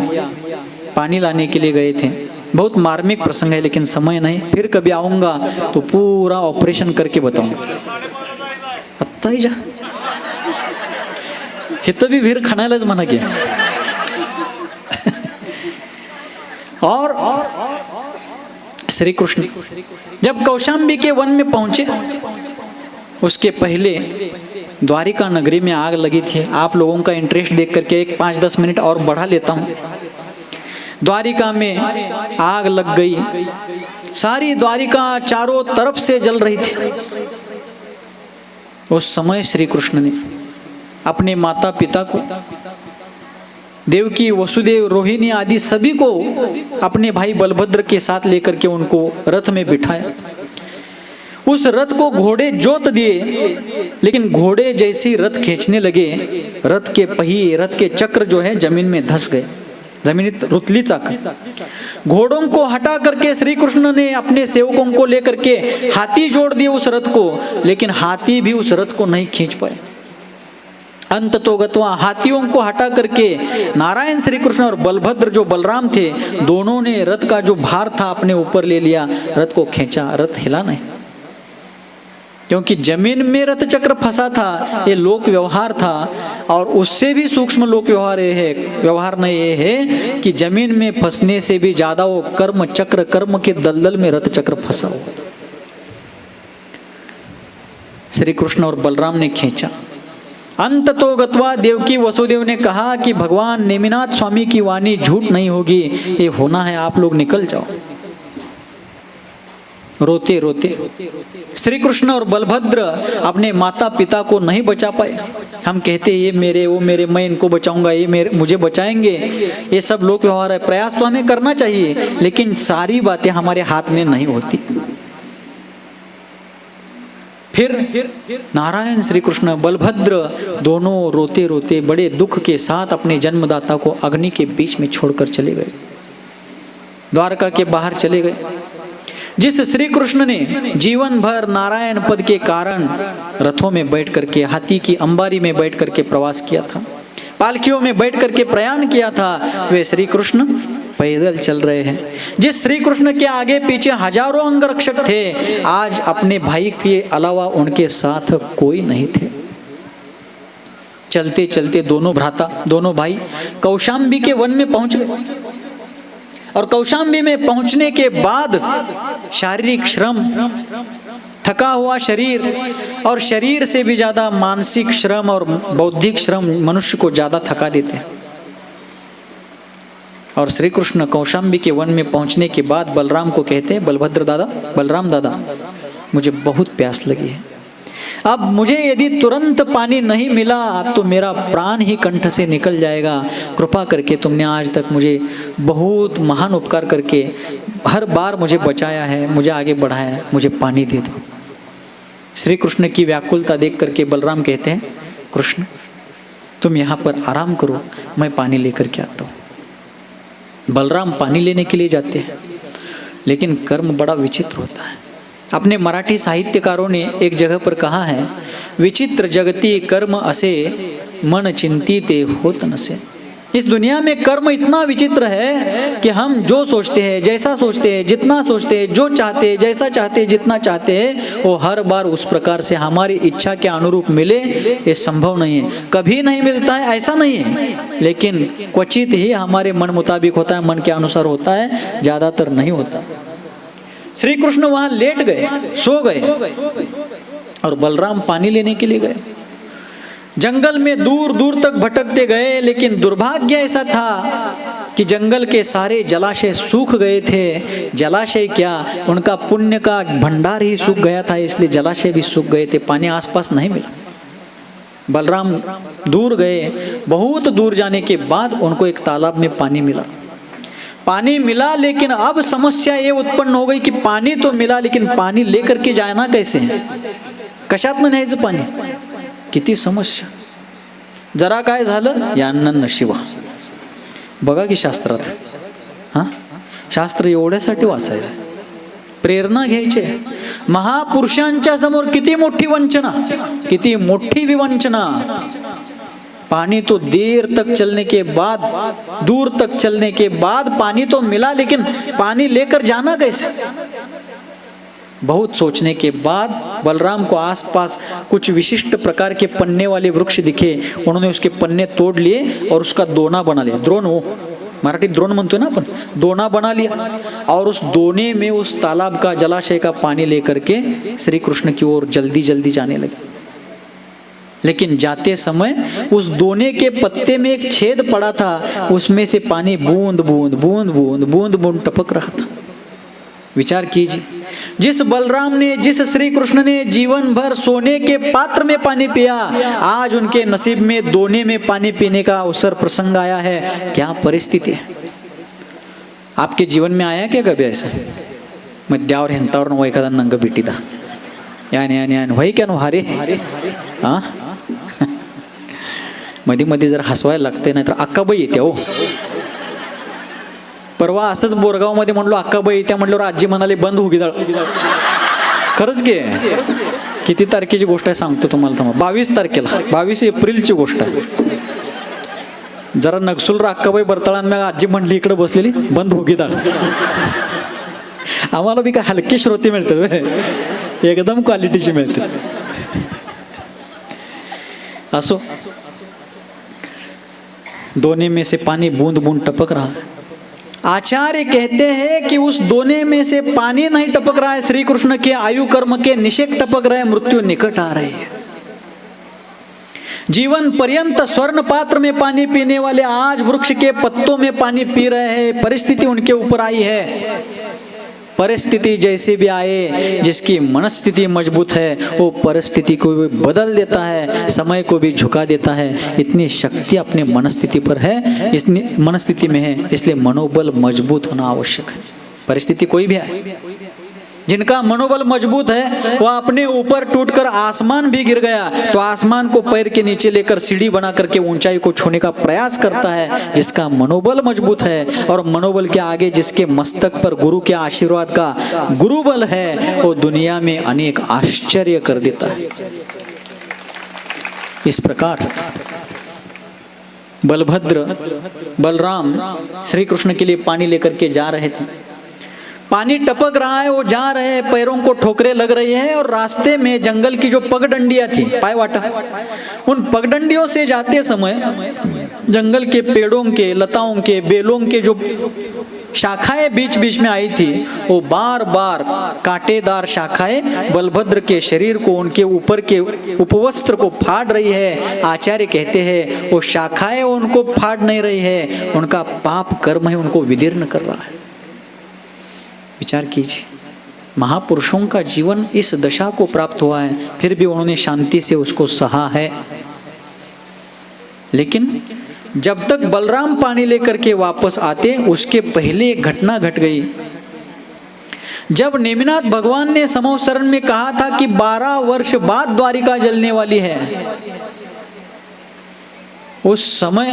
पानी लाने के लिए गए थे। बहुत मार्मिक प्रसंग है, लेकिन समय नहीं, फिर कभी आऊंगा तो पूरा ऑपरेशन करके बताऊंगा। आत्ता ही जा, इथं भी भीर खाण्यालाच म्हणा की। और श्री कृष्ण जब कौशाम्बी के वन में पहुंचे, उसके पहले द्वारिका नगरी में आग लगी थी। आप लोगों का इंटरेस्ट देख करके एक 5-10 मिनट और बढ़ा लेता हूं। द्वारिका में आग लग गई, सारी द्वारिका चारों तरफ से जल रही थी। उस समय श्री कृष्ण ने अपने माता पिता को, देवकी, वसुदेव, रोहिणी आदि सभी को अपने भाई बलभद्र के साथ लेकर के उनको रथ में बिठाया। उस रथ को घोड़े जोत दिए, लेकिन घोड़े जैसी रथ खींचने लगे, रथ के पहिए, रथ के चक्र जो है जमीन में धंस गए, जमीन रुतली चाक। घोड़ों को हटा करके श्री कृष्ण ने अपने सेवकों को लेकर के हाथी जोड़ दिए उस रथ को, लेकिन हाथी भी उस रथ को नहीं खींच पाए। अंत तो गत्वा हाथियों को हटा करके नारायण श्री कृष्ण और बलभद्र जो बलराम थे, दोनों ने रथ का जो भार था अपने ऊपर ले लिया, रथ को खींचा, रथ हिला नहीं, क्योंकि जमीन में रथ चक्र फंसा था। ये लोक व्यवहार था, और उससे भी सूक्ष्म लोक व्यवहार ये है, व्यवहार नहीं ये है कि जमीन में फंसने से भी ज्यादा वो कर्म चक्र, कर्म के दलदल में रथ चक्र फंसा हुआ। श्री कृष्ण और बलराम ने खींचा। अंत तो गत्वा देवकी वसुदेव ने कहा कि भगवान नेमिनाथ स्वामी की वाणी झूठ नहीं होगी, ये होना है, आप लोग निकल जाओ। रोते रोते श्री कृष्ण और बलभद्र अपने माता पिता को नहीं बचा पाए। हम कहते ये मेरे, वो मेरे, मैं इनको बचाऊंगा, ये मेरे, मुझे बचाएंगे, ये सब लोक व्यवहार है। प्रयास तो हमें करना चाहिए, लेकिन सारी बातें हमारे हाथ में नहीं होती। फिर नारायण श्री कृष्ण बलभद्र दोनों रोते रोते बड़े दुख के साथ अपने जन्मदाता को अग्नि के बीच में छोड़कर चले गए, द्वारका के बाहर चले गए। जिस श्री कृष्ण ने जीवन भर नारायण पद के कारण रथों में बैठ करके, हाथी की अंबारी में बैठ करके प्रवास किया था, पालकियों में बैठ करके प्रयाण किया था, वे श्री कृष्ण पैदल चल रहे हैं। जिस श्री कृष्ण के आगे पीछे हजारों अंगरक्षक थे, आज अपने भाई के अलावा उनके साथ कोई नहीं थे। चलते चलते दोनों भ्राता, दोनों भाई कौशाम्बी के वन में पहुंच गए, और कौशाम्बी में पहुंचने के बाद शारीरिक श्रम, थका हुआ शरीर, और शरीर से भी ज्यादा मानसिक श्रम और बौद्धिक श्रम मनुष्य को ज्यादा थका देते हैं। और श्री कृष्ण कौशाम्बी के वन में पहुंचने के बाद बलराम को कहते हैं, बलभद्र दादा, बलराम दादा, मुझे बहुत प्यास लगी है, अब मुझे यदि तुरंत पानी नहीं मिला तो मेरा प्राण ही कंठ से निकल जाएगा। कृपा करके तुमने आज तक मुझे बहुत महान उपकार करके हर बार मुझे बचाया है, मुझे आगे बढ़ाया है, मुझे पानी दे दो। श्री कृष्ण की व्याकुलता देख करके बलराम कहते हैं, कृष्ण तुम यहाँ पर आराम करो, मैं पानी लेकर के आता हूँ। बलराम पानी लेने के लिए जाते हैं, लेकिन कर्म बड़ा विचित्र होता है। अपने मराठी साहित्यकारों ने एक जगह पर कहा है, विचित्र जगती कर्म असे मन चिंतिते होत नसे। इस दुनिया में कर्म इतना विचित्र है कि हम जो सोचते हैं, जैसा सोचते हैं, जितना सोचते हैं, जो चाहते हैं, जैसा चाहते हैं, जितना चाहते हैं, वो हर बार उस प्रकार से हमारी इच्छा के अनुरूप मिले, ये संभव नहीं है। कभी नहीं मिलता है ऐसा नहीं है, लेकिन क्वचित ही हमारे मन मुताबिक होता है, मन के अनुसार होता है, ज्यादातर नहीं होता। श्री कृष्ण वहां लेट गए, सो गए, और बलराम पानी लेने के लिए गए। जंगल में दूर दूर तक भटकते गए, लेकिन दुर्भाग्य ऐसा था कि जंगल के सारे जलाशय सूख गए थे। जलाशय क्या, उनका पुण्य का भंडार ही सूख गया था, इसलिए जलाशय भी सूख गए थे, पानी आसपास नहीं मिला। बलराम दूर गए, बहुत दूर जाने के बाद उनको एक तालाब में पानी मिला। पानी मिला, लेकिन अब समस्या ये उत्पन्न हो गई कि पाणी तो मिला, लेकिन पाणी लेकर के जाना कैसे है, कशातनं न्यायचं पाणी, किती समस्या। जरा काय झालं, यांना नशिबा। बघा की शास्त्रात, हां शास्त्र एवढ्यासाठी वाचायचं, प्रेरणा घ्यायची। महापुरुषांच्या समोर किती मोठी वंचना, किती मोठी विवंचना। पानी तो देर तक चलने के बाद, दूर तक चलने के बाद पानी तो मिला, लेकिन पानी लेकर जाना कैसे। बहुत सोचने के बाद बलराम को आसपास कुछ विशिष्ट प्रकार के पन्ने वाले वृक्ष दिखे। उन्होंने उसके पन्ने तोड़ लिए और उसका दोना बना लिया, द्रोण, वो मराठीत द्रोण म्हणतो ना अपन, दोना बना लिया और उस दोने में उस तालाब का जलाशय का पानी लेकर के श्री कृष्ण की ओर जल्दी जल्दी जाने लगे। लेकिन जाते समय उस दोने के पत्ते में एक छेद पड़ा था, उसमें से पानी बूंद बूंद बूंद बूंद बूंद बूंद टपक रहा था। विचार कीजिए, जिस बलराम ने, जिस श्री कृष्ण ने जीवन भर सोने के पात्र में पानी पिया, आज उनके नसीब में दोने में पानी पीने का अवसर प्रसंग आया है। क्या परिस्थिति है? आपके जीवन में आया क्या कभी ऐसा? मध्यावर हेंतावर नो एखादा नंग बिटीदा यान यान यान वही क्या नो हारे हा मध्ये मध्ये जर हसवायला लागते, नाही तर अक्काबाई येते हो. परवा असंच बोरगावमध्ये म्हणलो अक्काबाई येत्या, म्हटल्यावर आजी म्हणाले बंद उगीदाळ. खरंच घे, किती तारखेची गोष्ट आहे सांगतो तुम्हाला. 22 तारखेला, 22 एप्रिलची गोष्ट आहे. जरा नगसुल अक्काबाई बरताळान मग आजी म्हणली इकडे बसलेली बंद उगीदाळ. आम्हाला बी काय हलके श्रोते मिळतात, एकदम क्वालिटीचे मिळतात. असो, दोने में से पानी बूंद बूंद टपक रहा है. आचार्य कहते हैं कि उस दोने में से पानी नहीं टपक रहा है, श्री कृष्ण के आयु कर्म के निषेक टपक रहे, मृत्यु निकट आ रही है. जीवन पर्यंत स्वर्ण पात्र में पानी पीने वाले आज वृक्ष के पत्तों में पानी पी रहे हैं. परिस्थिति उनके ऊपर आई है. परिस्थिति जैसे भी आए, जिसकी मनस्थिति मजबूत है वो परिस्थिति को भी बदल देता है, समय को भी झुका देता है. इतनी शक्ति अपने मनस्थिति पर है, इतनी मनस्थिति में है, इसलिए मनोबल मजबूत होना आवश्यक है. परिस्थिति कोई भी है, जिनका मनोबल मजबूत है वह अपने ऊपर टूटकर आसमान भी गिर गया तो आसमान को पैर के नीचे लेकर सीढ़ी बना करके ऊंचाई को छूने का प्रयास करता है. जिसका मनोबल मजबूत है और मनोबल के आगे जिसके मस्तक पर गुरु के आशीर्वाद का गुरुबल है, वो दुनिया में अनेक आश्चर्य कर देता है. इस प्रकार बलभद्र, बलराम श्री कृष्ण के लिए पानी लेकर के जा रहे थे. पानी टपक रहा है, वो जा रहे हैं, पैरों को ठोकरें लग रही है और रास्ते में जंगल की जो पगडंडियां थी, पायवाटा, उन पगडंडियों से जाते समय जंगल के पेड़ों के, लताओं के, बेलों के जो शाखाएं बीच बीच में आई थी, वो बार बार कांटेदार शाखाएं बलभद्र के शरीर को, उनके ऊपर के उपवस्त्र को फाड़ रही है. आचार्य कहते हैं वो शाखाएं उनको फाड़ नहीं रही है, उनका पाप कर्म है उनको विदीर्ण कर रहा है. विचार कीजिए, महापुरुषों का जीवन इस दशा को प्राप्त हुआ है, फिर भी उन्होंने शांति से उसको सहा है. लेकिन जब तक बलराम पानी लेकर के वापस आते, उसके पहले एक घटना घट गई. जब नेमिनाथ भगवान ने समवसरण में कहा था कि 12 वर्ष बाद द्वारिका जलने वाली है, उस समय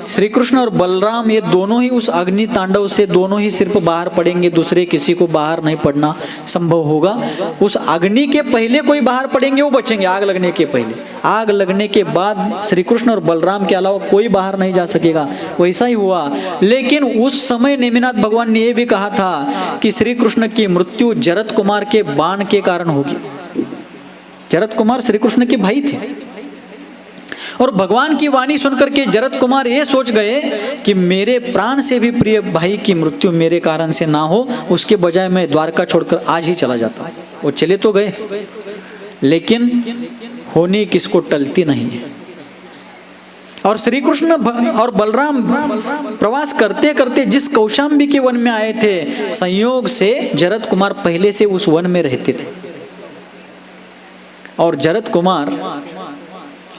श्री कृष्ण और बलराम ये दोनों ही उस अग्नि तांडव से दोनों ही सिर्फ बाहर पड़ेंगे, दूसरे किसी को बाहर नहीं पड़ना संभव होगा. उस अग्नि के पहले कोई बाहर पड़ेंगे वो बचेंगे, आग लगने के पहले. आग लगने के बाद श्री कृष्ण और बलराम के अलावा कोई बाहर नहीं जा सकेगा. वैसा ही हुआ. लेकिन उस समय नेमिनाथ भगवान ने यह भी कहा था कि श्री कृष्ण की मृत्यु जरत कुमार के बाण के कारण होगी. जरत कुमार श्री कृष्ण के भाई थे और भगवान की वाणी सुनकर के जरत कुमार ये सोच गए कि मेरे प्राण से भी प्रिय भाई की मृत्यु मेरे कारण से ना हो, उसके बजाय मैं द्वारका छोड़कर आज ही चला जाता. वो चले तो गए, लेकिन होनी किसको टलती नहीं है. और श्री कृष्ण और बलराम प्रवास करते करते जिस कौशाम्बी के वन में आए थे, संयोग से जरत कुमार पहले से उस वन में रहते थे. और जरत कुमार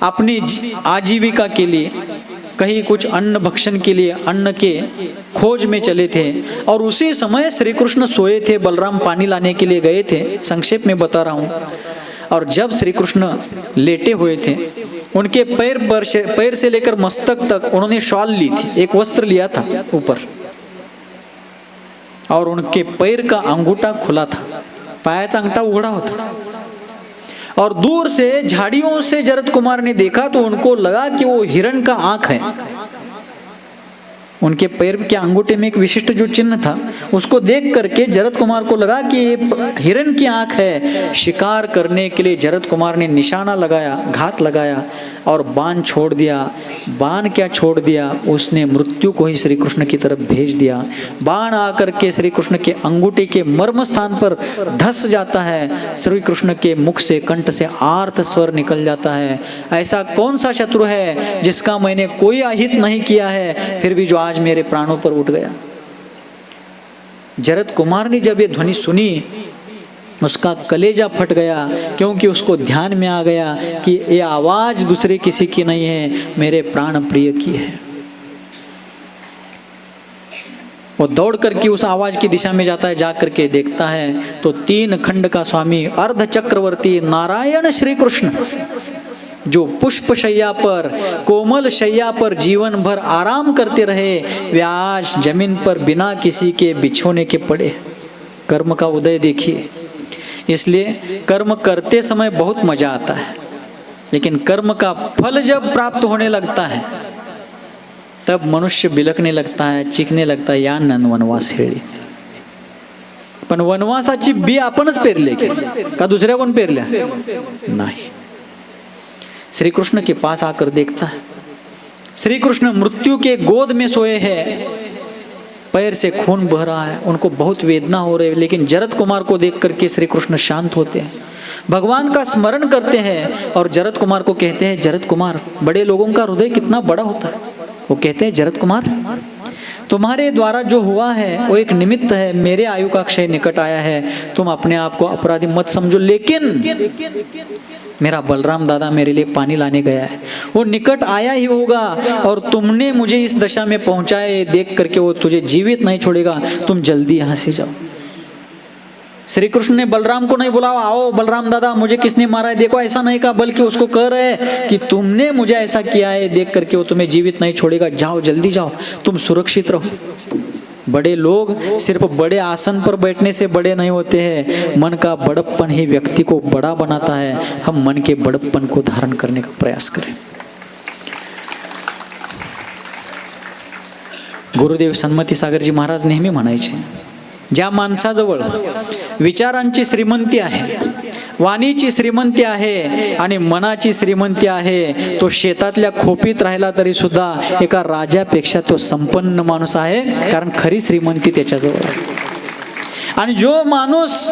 अपनी आजीविका के लिए, कहीं कुछ अन्न भक्षण के लिए अन्न के खोज में चले थे. और उसी समय श्री कृष्ण सोए थे, बलराम पानी लाने के लिए गए थे. संक्षेप में बता रहा हूँ. और जब श्री कृष्ण लेटे हुए थे, उनके पैर से लेकर मस्तक तक उन्होंने शॉल ली थी, एक वस्त्र लिया था ऊपर, और उनके पैर का अंगूठा खुला था, पायाचा अंगूठा उघड़ा होता. और दूर से झाड़ियों से जरत कुमार ने देखा तो उनको लगा कि वो हिरण का आंख है. उनके पैर के अंगूठे में एक विशिष्ट जो चिन्ह था, उसको देख करके जरद कुमार को लगा कि ये हिरण की आंख है। शिकार करने के लिए जरद कुमार ने निशाना लगाया, घात लगाया और बाण छोड़ दिया। बाण क्या छोड़ दिया, उसने मृत्यु को ही श्री कृष्ण की तरफ भेज दिया। बाण आकर के श्री कृष्ण के अंगूठे के मर्म स्थान पर धस जाता है। श्री कृष्ण के मुख से, कंठ से आर्त स्वर निकल जाता है। ऐसा कौन सा शत्रु है जिसका मैंने कोई अहित नहीं किया है, फिर भी जो आज मेरे प्राणों पर उठ गया। जरद कुमार ने जब ये ध्वनि सुनी, उसका कलेजा फट गया, क्योंकि उसको ध्यान में आ गया कि ये आवाज दूसरे किसी की नहीं है, मेरे प्राण प्रिय की है। वो दौड़ करके उस आवाज की दिशा में जाता है। जा करके देखता है तो 3 खंड का स्वामी अर्ध चक्रवर्ती नारायण श्री कृष्ण, जो पुष्प शैया पर, कोमल शैया पर जीवन भर आराम करते रहे, वे आज जमीन पर बिना किसी के बिछोने के पड़े। कर्म का उदय देखिए। इसलिए कर्म करते समय बहुत मजा आता है, लेकिन कर्म का फल जब प्राप्त होने लगता है तब मनुष्य बिलकने लगता है, चीखने लगता है, या नन वनवास हेळी। पण वनवासाची बी आपणच पेरले का दुसऱ्या कोण पेरल्या? नाही। श्री कृष्ण के पास आकर देखता है, श्री कृष्ण मृत्यु के गोद में सोए हैं, पैर से खून बह रहा है, उनको बहुत वेदना हो रही है। लेकिन जरद कुमार को देख करके श्री कृष्ण शांत होते हैं, भगवान का स्मरण करते हैं और जरद कुमार को कहते हैं, जरद कुमार, बड़े लोगों का हृदय कितना बड़ा होता है। वो कहते हैं, जरद कुमार, तुम्हारे द्वारा जो हुआ है वो एक निमित्त है, मेरे आयु का क्षय निकट आया है, तुम अपने आप को अपराधी मत समझो। लेकिन मेरा बलराम दादा मेरे लिए पानी लाने गया है, वो निकट आया ही होगा और तुमने मुझे इस दशा में पहुंचाया, ये देख करके वो तुझे जीवित नहीं छोड़ेगा, तुम जल्दी यहाँ से जाओ। श्री कृष्ण ने बलराम को नहीं बुलावा, आओ बलराम दादा मुझे किसने मारा है देखो, ऐसा नहीं कहा, बल्कि उसको कह रहे कि तुमने मुझे ऐसा किया है, देख करके वो तुम्हें जीवित नहीं छोड़ेगा, जाओ जल्दी जाओ, तुम सुरक्षित रहो। बड़े लोग सिर्फ बड़े आसन पर बैठने से बड़े नहीं होते हैं, मन का बड़प्पन ही व्यक्ति को बड़ा बनाता है। हम मन के बड़प्पन को धारण करने का प्रयास करें। गुरुदेव सन्मती सागरजी महाराज नेहमी म्हणायचे, ज्या माणसाजवळ विचारांची श्रीमंती आहे, वाणीची श्रीमंती आहे आणि मनाची श्रीमंती आहे, तो शेतातल्या खोपीत राहिला तरी सुद्धा एका राजापेक्षा तो संपन्न माणूस आहे, कारण खरी श्रीमंती त्याच्याजवळ आहे। आणि जो मानुस,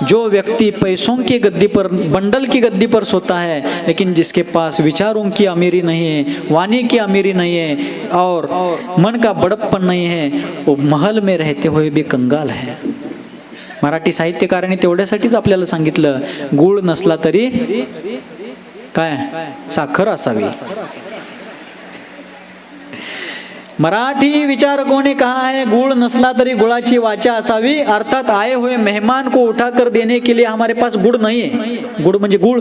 जो व्यक्ति पैसों की गद्दी पर, बंडल की गद्दी पर सोता है, लेकिन जिसके पास विचारों की अमीरी नहीं है, वाणी की अमीरी नहीं है और मन का बड़प्पन नहीं है, वो महल में रहते हुए भी कंगाल है। मराठी साहित्यकारांनी तेवढ्यासाठीच आपल्याला सांगितलं, गुळ नसला तरी काय साखर असावी। मराठी विचारकों ने कहा है, गुड़ नसला तरी गुड़ाची वाचा असावी, अर्थात आए हुए मेहमान को उठाकर देने के लिए हमारे पास गुड़ नहीं है। गुड़ म्हणजे गुड़,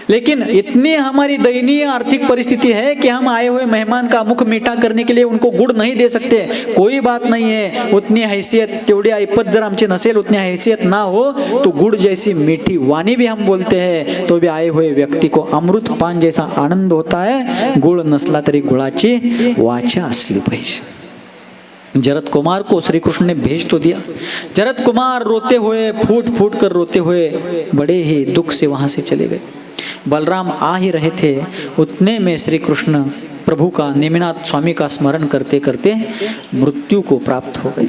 लेकिन इतनी हमारी दयनीय आर्थिक परिस्थिति है कि हम आए हुए मेहमान का मुख मीठा करने के लिए उनको गुड़ नहीं दे सकते। कोई बात नहीं है, उतनी हैसियत, तेवढी ऐपत जर आमची नसेल, उतनी हैसियत ना हो तो गुड़ जैसी मीठी वाणी भी हम बोलते हैं, तो भी आए हुए व्यक्ति को अमृत पान जैसा आनंद होता है। गुड़ नसला तरी गुळाची वाचा असली पाहिजे। जरद कुमार को श्री कृष्ण ने भेज तो दिया। जरद कुमार रोते हुए, फूट फूट कर रोते हुए बड़े ही दुख से वहां से चले गए। बलराम आ ही रहे थे, उतने में श्री कृष्ण प्रभु का, नेमिनाथ स्वामी का स्मरण करते करते मृत्यु को प्राप्त हो गए।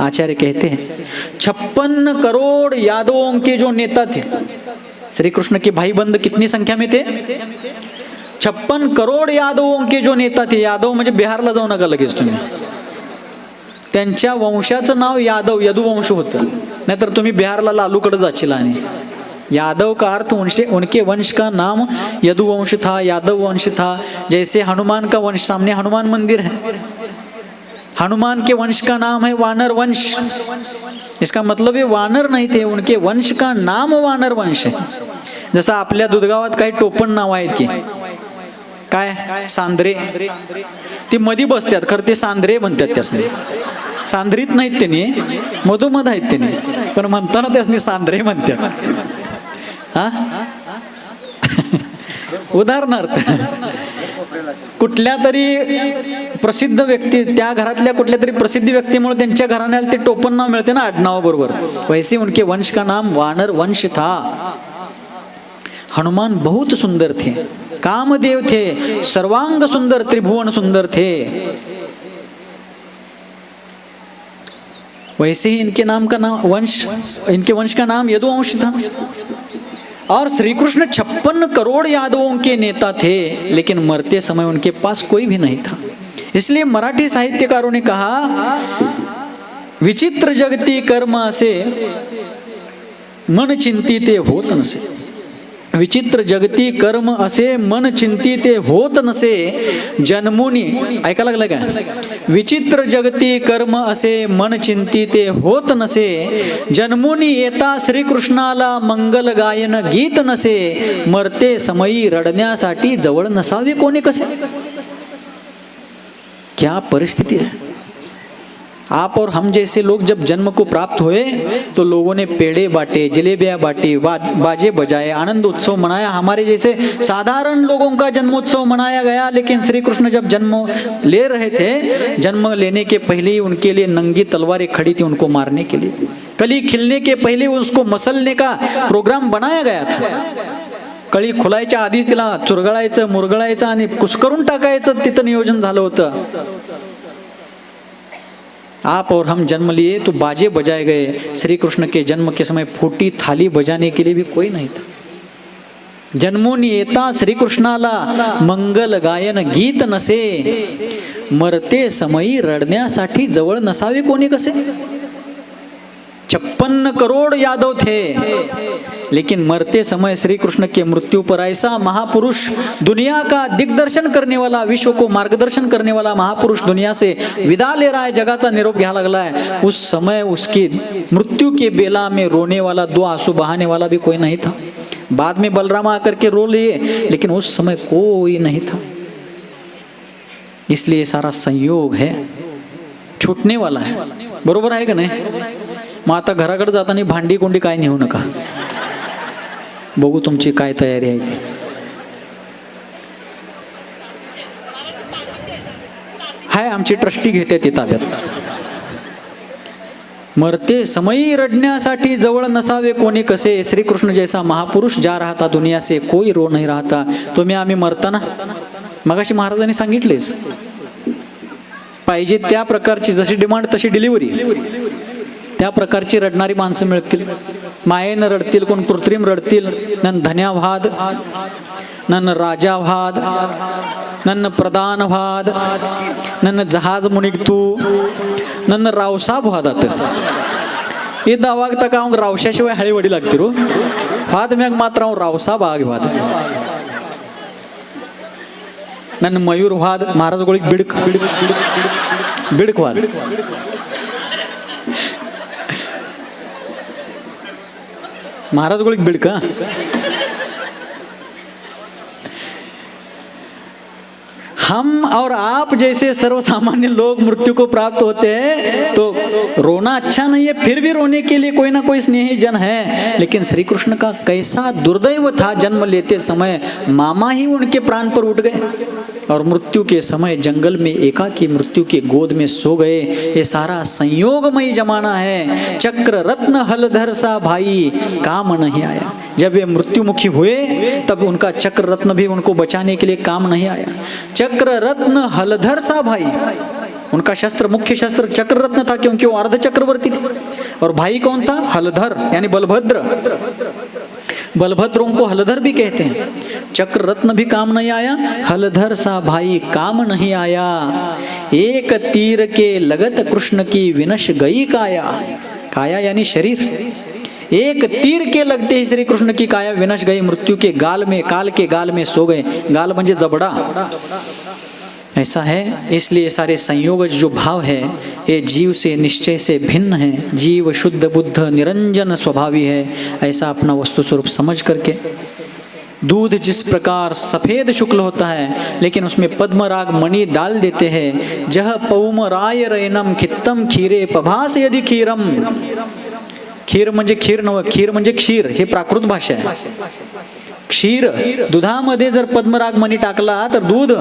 आचार्य कहते हैं 56 करोड़ यादवों के जो नेता थे, श्री कृष्ण के भाई बंद कितनी संख्या में थे? 56 करोड़ यादवों के जो नेता थे, यादव म्हणजे बिहारला जाऊ नका लगेच तुम्ही, त्यांच्या वंशाचं नाव यादव, यदुवंश होतं, नाहीतर तुम्ही बिहारला लालूकडे जाशील। आणि यादव का अर्थ उनके वंश का नाम यदुवंश था, यादव वंश था। जैसे हनुमान का वंश, सामने हनुमान मंदिर है, हनुमान के वंश का नाम है वानर वंश। इसका मतलब ये वानर नहीं थे, उनके वंश का नाम वानर वंश है। जसं आपल्या दुधगावात काही टोपण नाव आहेत की काय, सांद्रे, ती मधी बसतात, खरं ते सांद्रे म्हणतात, त्यासनी सांद्रीत नाहीत, त्यांनी मधोमध आहेत त्यांनी, पण म्हणताना त्यासनी सांद्रे म्हणतात। हा उदाहरणार्थ कुठल्या तरी प्रसिद्ध व्यक्ती, त्या घरातल्या कुठल्या तरी प्रसिद्ध व्यक्तीमुळे त्यांच्या घराण्याला ते टोपण नाव मिळते ना आडनाव बरोबर. वैसे उनके वंश का नाम वानर वंश था. हनुमान बहुत सुंदर थे, कामदेव थे, सर्वांग सुंदर, त्रिभुवन सुंदर थे. वैसे ही इनके वंश का नाम यदुवंश था. और श्री कृष्ण 56 करोड़ यादवों के नेता थे, लेकिन मरते समय उनके पास कोई भी नहीं था. इसलिए मराठी साहित्यकारों ने कहा, विचित्र जगती कर्म असे मन चिंतिते होत नसे. विचित्र जगती कर्म असे मन चिंतिते होत नसे, जन्मुनी, ऐका लागलं का, विचित्र जगती कर्म असे मन चिंतिते होत नसे, जन्मुनी येता श्रीकृष्णाला मंगल गायन गीत नसे, मरते समयी रडण्यासाठी जवळ नसावे कोणी कसे. क्या परिस्थिति है. आप और हम जैसे लोग जब जन्म को प्राप्त हुए तो लोगों ने पेड़े बांटे, जलेबियां बांटी, बाजे बजाए, आनंद उत्सव मनाया. हमारे जैसे साधारण लोगों का जन्मोत्सव मनाया गया. लेकिन श्री कृष्ण जब जन्म ले रहे थे, जन्म लेने के पहले ही उनके लिए नंगी तलवारें खड़ी थी उनको मारने के लिए. कली खिलने के पहले उसको मसलने का प्रोग्राम बनाया गया था. कळी खुलायच्या आधीच तिला चुरगळायचं, मुरगळायचं आणि कुस्करून टाकायचं तिथं नियोजन झालं होतं. आप और हम जन्म लिए तो बाजे बजाए गए. श्री कृष्ण के जन्म के समय फूटी थाली बजाने के लिए भी कोई नहीं था. जन्मून येता श्री कृष्णाला मंगल गायन गीत नसे, मरते समयी रडण्यासाठी जवळ नसावे कोणी कसे. 56 करोड़ यादव थे, लेकिन मरते समय श्री कृष्ण के मृत्यु पर ऐसा महापुरुष, दुनिया का दिग्दर्शन करने वाला, विश्व को मार्गदर्शन करने वाला महापुरुष दुनिया से विदा ले रहा है, जगाचा निरोप घ्या लागला है. उस समय उसकी मृत्यु के बेला में रोने वाला, 2 आंसू बहाने वाला भी कोई नहीं था. बाद में बलराम आकर के रो लिए, लेकिन उस समय कोई नहीं था. इसलिए सारा संयोग है, छूटने वाला है. बरोबर आहे का नाही. मग आता घराकडे जाताना भांडी कोंडी काय नेऊ नका. बघू तुमची काय तयारी आहे ती. हाय, आमची ट्रस्टी घेते ती ताब्यात. मरते समयी रडण्यासाठी जवळ नसावे कोणी कसे. श्री कृष्ण जैसा महापुरुष जा रहा था दुनिया से, कोई रो नहीं रहा था. तुम्ही आम्ही मरताना, मगाशी महाराजांनी सांगितलेच, पाहिजे त्या प्रकारची जशी डिमांड तशी डिलिव्हरी, त्या प्रकारची रडणारी माणसं मिळतील. मायेनं रडतील, कोण कृत्रिम रडतील. नन धन्यावाद, नन राजावाद, नन प्रधानवाद, नन जहाज मुनिगतू, नन रावसाब वादात. हे दावागता का रावशाशिवाय हळी वडी लागते रो. वाद म्याग मात्र रावसाब आग वाद. नन मयूर वाद, महाराज गोळी बिडक बिडक बिडक वाद. महाराज गोळी बिडका. हम और आप जैसे सर्वसामान्य लोग मृत्यु को प्राप्त होते हैं तो रोना अच्छा नहीं है, फिर भी रोने के लिए कोई ना कोई स्नेही जन है. लेकिन श्री कृष्ण का कैसा दुर्दैव था, जन्म लेते समय मामा ही उनके प्राण पर उठ गए और मृत्यु के समय जंगल में एकाकी मृत्यु के गोद में सो गए. ये सारा संयोगमय जमाना है. चक्र रत्न हलधर सा भाई काम नहीं आया. जब वे मृत्युमुखी हुए तब उनका चक्र रत्न भी उनको बचाने के लिए काम नहीं आया. चक्र रत्न हलधर सा भाई, उनका शस्त्र, मुख्य शस्त्र चक्र रत्न था, क्योंकि वो अर्ध चक्रवर्ती थे. और भाई कौन था? हलधर, यानी बलभद्र. बलभद्रों को हलधर भी कहते हैं. चक्र रत्न भी काम नहीं आया, हलधर सा भाई काम नहीं आया. एक तीर के लगत कृष्ण की विनश गई काया. काया यानी शरीर. एक तीर के लगते ही श्री कृष्ण की काया विनश गई. मृत्यु के गाल में, काल के गाल में सो गए. गाल म्हणजे जबड़ा. ऐसा है. इसलिए सारे संयोग जो भाव है ये जीव से निश्चय से भिन्न है. जीव शुद्ध बुद्ध निरंजन स्वभावी है. ऐसा अपना वस्तु स्वरूप समझ करके, दूध जिस प्रकार सफेद शुक्ल होता है लेकिन उसमें पद्मराग मणि डाल देते हैं. जह पौम राय रैनम खित्तम खीरे पभास यदि खीरम. खीर म्हणजे खीर नव्हे, खीर म्हणजे क्षीर, हे प्राकृत भाषा आहे. क्षीर, दुधामध्ये जर पद्मराग मणि टाकला तर दूध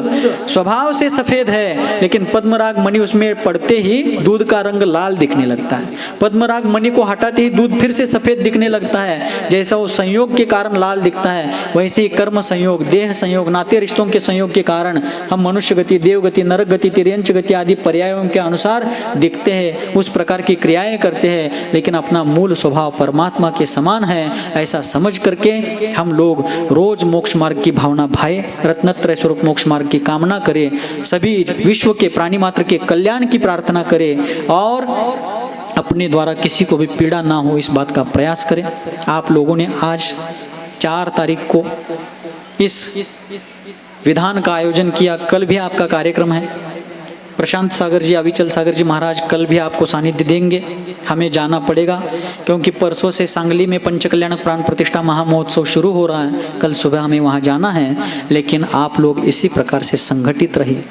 स्वभाव से सफेद है, लेकिन पद्मराग मणि उसमें पड़ते ही दूध का रंग लाल दिखने लगता है. पद्मराग मणि को हटाते ही दूध फिर से सफेद दिखने लगता है. जैसा वो संयोग के कारण लाल दिखता है, वैसे ही कर्म संयोग, देह संयोग, नाते रिश्तों के संयोग के कारण हम मनुष्य गति, देव गति, नरक गति, तिर्यंच गति आदि पर्यायों के अनुसार दिखते हैं, उस प्रकार की क्रियाएं करते हैं, लेकिन अपना मूल स्वभाव परमात्मा के समान है. ऐसा समझ करके हम लोग रोज मोक्ष मार्ग की भावना भाए, रत्नत्रय स्वरूप मोक्ष मार्ग की कामना करें, सभी विश्व के प्राणी मात्र के कल्याण की प्रार्थना करें और अपने द्वारा किसी को भी पीड़ा ना हो इस बात का प्रयास करें. आप लोगों ने आज 4 तारीख को इस विधान का आयोजन किया. कल भी आपका कार्यक्रम है. प्रशांत सागर जी, अविचल सागर जी महाराज कल भी आपको सानिध्य देंगे. हमें जाना पड़ेगा क्योंकि परसों से सांगली में पंचकल्याण प्राण प्रतिष्ठा महामहोत्सव शुरू हो रहा है. कल सुबह हमें वहाँ जाना है, लेकिन आप लोग इसी प्रकार से संगठित रहिए.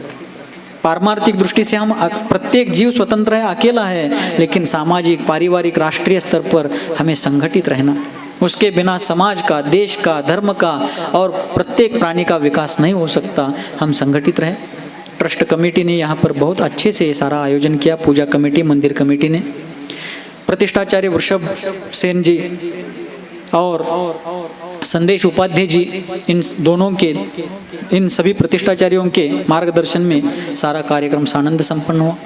पारमार्थिक दृष्टि से हम प्रत्येक जीव स्वतंत्र है, अकेला है, लेकिन सामाजिक, पारिवारिक, राष्ट्रीय स्तर पर हमें संगठित रहना. उसके बिना समाज का, देश का, धर्म का और प्रत्येक प्राणी का विकास नहीं हो सकता. हम संगठित रहे. ट्रस्ट कमेटी ने यहाँ पर बहुत अच्छे से सारा आयोजन किया. पूजा कमेटी, मंदिर कमेटी ने, प्रतिष्ठाचार्य वृषभ सेन जी और संदेश उपाध्याय जी, इन दोनों के, इन सभी प्रतिष्ठाचार्यों के मार्गदर्शन में सारा कार्यक्रम सानंद संपन्न हुआ.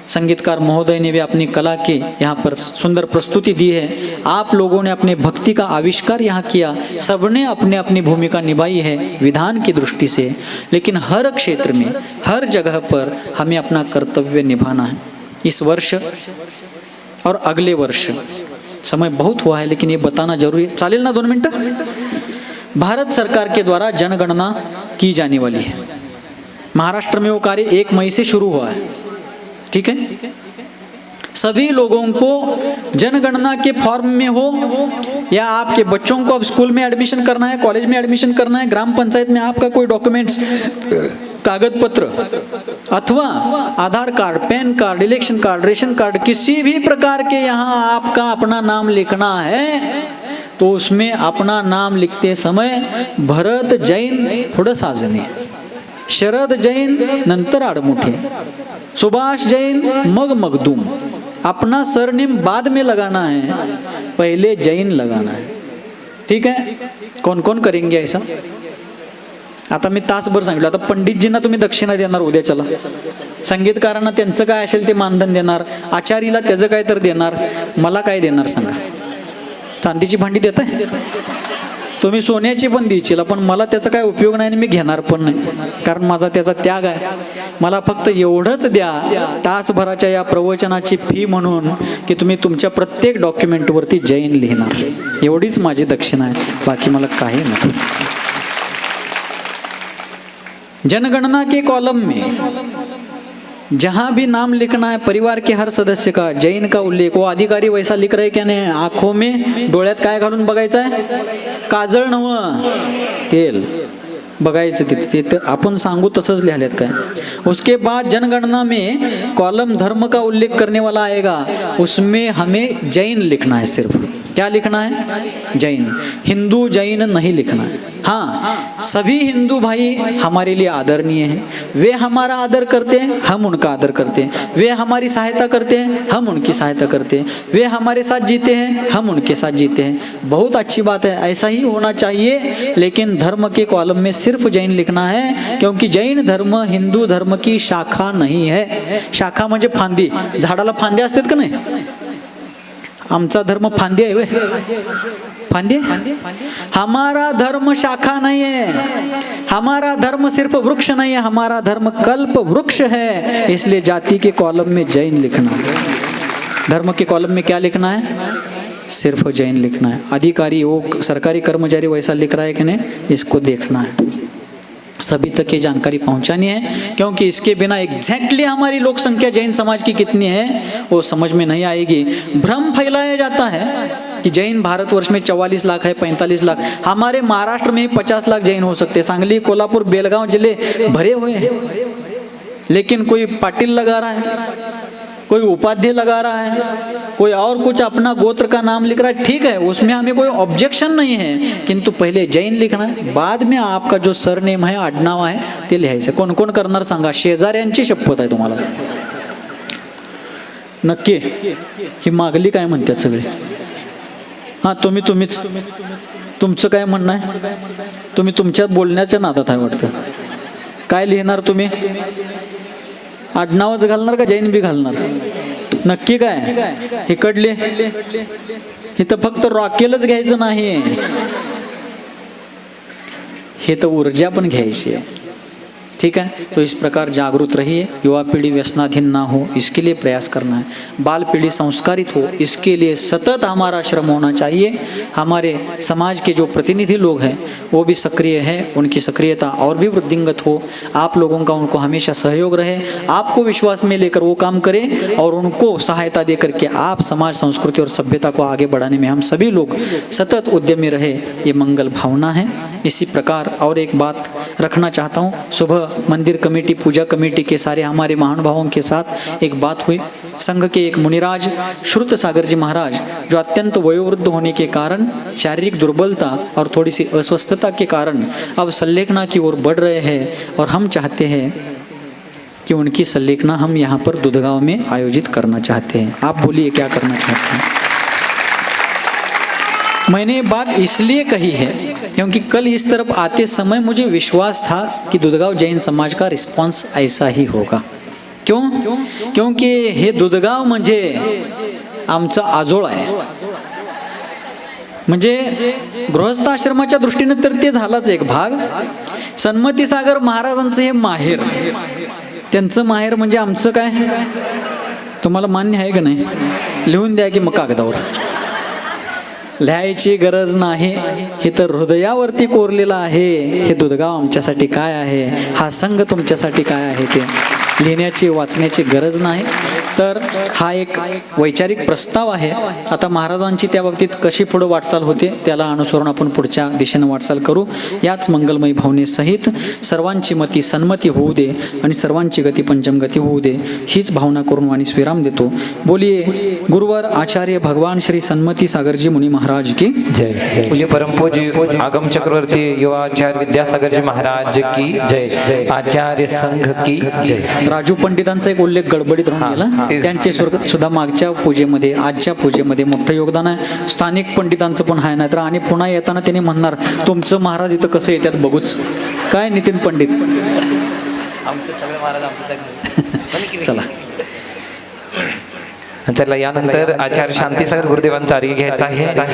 संगीतकार महोदय ने भी अपनी कला की यहाँ पर सुंदर प्रस्तुति दी है. आप लोगों ने अपने भक्ति का आविष्कार यहाँ किया. सबने अपने अपनी भूमिका निभाई है विधान की दृष्टि से, लेकिन हर क्षेत्र में, हर जगह पर हमें अपना कर्तव्य निभाना है. इस वर्ष और अगले वर्ष समय बहुत हुआ है, लेकिन ये बताना जरूरी है. चालेल ना 2 मिनटं? भारत सरकार के द्वारा जनगणना की जाने वाली है. महाराष्ट्र में वो कार्य 1 मई से शुरू हुआ है. ठीक है, सभी लोगों को जनगणना के फॉर्म में हो या आपके बच्चों को अब स्कूल में एडमिशन करना है, कॉलेज में एडमिशन करना है, ग्राम पंचायत में आपका कोई डॉक्यूमेंट्स, कागज पत्र अथवा Aadhaar card, PAN card, election card, ration card, किसी भी प्रकार के यहाँ आपका अपना नाम लिखना है तो उसमें अपना नाम लिखते समय भरत जैन पुढं साजणे, शरद जैन नंतर आडमुठे, सुभाष जैन मग मगदूम. अपना सरनेम बाद में लगाना है, पहले जैन लगाना है. ठीक है, कौन कौन करेंगे ऐसा? आता मी तासभर सांगितलं. आता पंडितजींना तुम्ही दक्षिणा देणार उद्याच्याला, संगीतकारांना त्यांचं काय असेल ते मानधन देणार, आचारीला त्याचं काय तर देणार, मला काय देणार सांगा? चांदीची भांडी देताय तुम्ही, सोन्याची पण द्यायची, पण मला त्याचा काय उपयोग नाही आणि मी घेणार पण नाही, कारण माझा त्याचा त्याग आहे. मला फक्त एवढंच द्या तासभराच्या या प्रवचनाची फी म्हणून की तुम्ही तुमच्या प्रत्येक डॉक्युमेंटवरती जैन लिहिणार. एवढीच माझी दक्षिणा आहे, बाकी मला काही नको. जनगणना के कॉलम में जहां भी नाम लिखना है परिवार के हर सदस्य का जैन का उल्लेख, वो अधिकारी वैसा लिख रहे क्या नाही? आंखों में डोळ्यात काय घालून बघायचं आहे? काजळ नव्हं, तेल बघायचं तिथे. आपण सांगू तसंच लिहिलेत काय? उसके बाद जनगणना में कॉलम धर्म का उल्लेख करने वाला आएगा, उसमें हमें जैन लिखना है. सिर्फ क्या लिखना है? जैन. हिंदू जैन नहीं लिखना है. हाँ, सभी हिंदू भाई हमारे लिए आदरणीय हैं. वे हमारा आदर करते हैं, हम उनका आदर करते हैं. वे हमारी सहायता करते हैं, हम उनकी सहायता करते हैं. वे हमारे साथ जीते हैं, हम उनके साथ जीते हैं. बहुत अच्छी बात है, ऐसा ही होना चाहिए. लेकिन धर्म के कॉलम में सिर्फ जैन लिखना है, क्योंकि जैन धर्म हिंदू धर्म की शाखा नहीं है. शाखा म्हणजे फांदी. झाडाला फांद्या असतात का नाही? आमचा धर्म फांदी आहे. वे फांदी, हमारा धर्म शाखा नहीं है. हमारा धर्म सिर्फ वृक्ष नहीं है, हमारा धर्म कल्प वृक्ष है. इसलिए जाति के कॉलम में जैन लिखना है. धर्म के कॉलम में क्या लिखना है? सिर्फ जैन लिखना है. अधिकारी वो सरकारी कर्मचारी वैसा लिख रहा है कि नहीं, इसको देखना है. सभी तक ये जानकारी पहुंचानी है, क्योंकि इसके बिना एग्जैक्टली हमारी लोक संख्या जैन समाज की कितनी है वो समझ में नहीं आएगी. भ्रम फैलाया जाता है कि जैन भारतवर्ष में 44 लाख है, 45 लाख. हमारे महाराष्ट्र में 50 लाख जैन हो सकते. सांगली, कोल्हापुर, बेलगांव जिले भरे हुए हैं, लेकिन कोई पाटिल लगा रहा है, कोई उपाधि लगा रहा है, कोई और कुछ अपना गोत्र का नाम लिख रहा है, ठीक है, उसमें हमें कोई ऑब्जेक्शन नहीं है, किंतु पहिले जैन लिखना है, बाद में आपका जो सरनेम आहे, आडनाव आहे ते लिहायचं. कोण कोण करणार सांगा, शेजाऱ्यांची शपथ आहे तुम्हाला नक्की. ही मागली काय म्हणतात सगळे. हां तुम्हीच तुमचं काय म्हणणं आहे, तुम्ही तुमच्यात बोलण्याच्या नादात आहे वाटतं. काय लिहिणार तुम्ही, आडनावच घालणार का जैन बी घालणार, नक्की काय. इकडले इथं फक्त रॉकेलच घ्यायचं नाही, हे तर ऊर्जा पण घ्यायची आहे. ठीक है, तो इस प्रकार जागरूक रहिए. युवा पीढ़ी व्यसनाधीन ना हो, इसके लिए प्रयास करना है. बाल पीढ़ी संस्कारित हो, इसके लिए सतत हमारा श्रम होना चाहिए. हमारे समाज के जो प्रतिनिधि लोग हैं वो भी सक्रिय है, उनकी सक्रियता और भी वृद्धिंगत हो. आप लोगों का उनको हमेशा सहयोग रहे, आपको विश्वास में लेकर वो काम करें और उनको सहायता दे करके आप समाज, संस्कृति और सभ्यता को आगे बढ़ाने में हम सभी लोग सतत उद्यमी रहे, ये मंगल भावना है. इसी प्रकार और एक बात रखना चाहता हूँ. सुबह मंदिर कमेटी, पूजा कमेटी के सारे हमारे महानुभावों के साथ एक बात हुई. संघ के एक मुनिराज श्रुत सागर जी महाराज, जो अत्यंत वयोवृद्ध होने के कारण, शारीरिक दुर्बलता और थोड़ी सी अस्वस्थता के कारण अब संलेखना की ओर बढ़ रहे हैं, और हम चाहते हैं कि उनकी संलेखना हम यहाँ पर दुधगांव में आयोजित करना चाहते हैं. आप बोलिए क्या करना चाहते हैं. मैंने ये बात इसलिए कही है क्योंकि कल इस तरफ आते समय मुझे विश्वास था कि दुधगांव जैन समाज का रिस्पॉन्स ऐसा ही होगा. क्यों? क्योंकि हे दुधगांव म्हणजे आमचं आजोळ आहे. म्हणजे गृहस्थ आश्रमाच्या दृष्टीने तर ते झालाच एक भाग. सन्मती सागर महाराजांचं हे माहेर, त्यांचं माहेर म्हणजे आमचं काय. तुम्हाला मान्य आहे का नाही, लिहून द्या की मग कागदावर. लिहायची गरज नाही, हे तर हृदयावरती कोरलेलं आहे. हे दुधगाव आमच्यासाठी काय आहे, हा संघ तुमच्यासाठी काय आहे, ते लिहिण्याची वाचण्याची गरज नाही. तर हा एक वैचारिक प्रस्ताव आहे. आता महाराजांची त्या बाबतीत कशी पुढे वाटचाल होते त्याला अनुसरून आपण पुढच्या दिशेने वाटचाल करू. याच मंगलमयी भावनेसहित सर्वांची मती सन्मती होऊ दे आणि सर्वांची गती पंचमगती होऊ दे, हीच भावना करून वाणी विराम देतो. बोलिये गुरुवर आचार्य भगवान श्री सन्मती सागरजी मुनी महाराज की जय. बोलिए परम पूज्य आगम चक्रवर्ती युवाचार्य विद्यासागर जी महाराज की जय. आचार्य संघ की जय. राजू पंडितांचा एक उल्लेख गडबडीत राहून गेला. त्यांचे सुद्धा मागच्या पूजेमध्ये, आजच्या पूजेमध्ये मोठं योगदान आहे. स्थानिक पंडितांचं पण आहे. नाहीतर आणि पुन्हा येताना त्यांनी म्हणणार तुमचं महाराज इथं कसं येतात बघूच. काय नितीन पंडित, चला चला यानंतर आचार्य शांतीसागर गुरुदेवांचा आर्घ्य घ्यायचा आहे.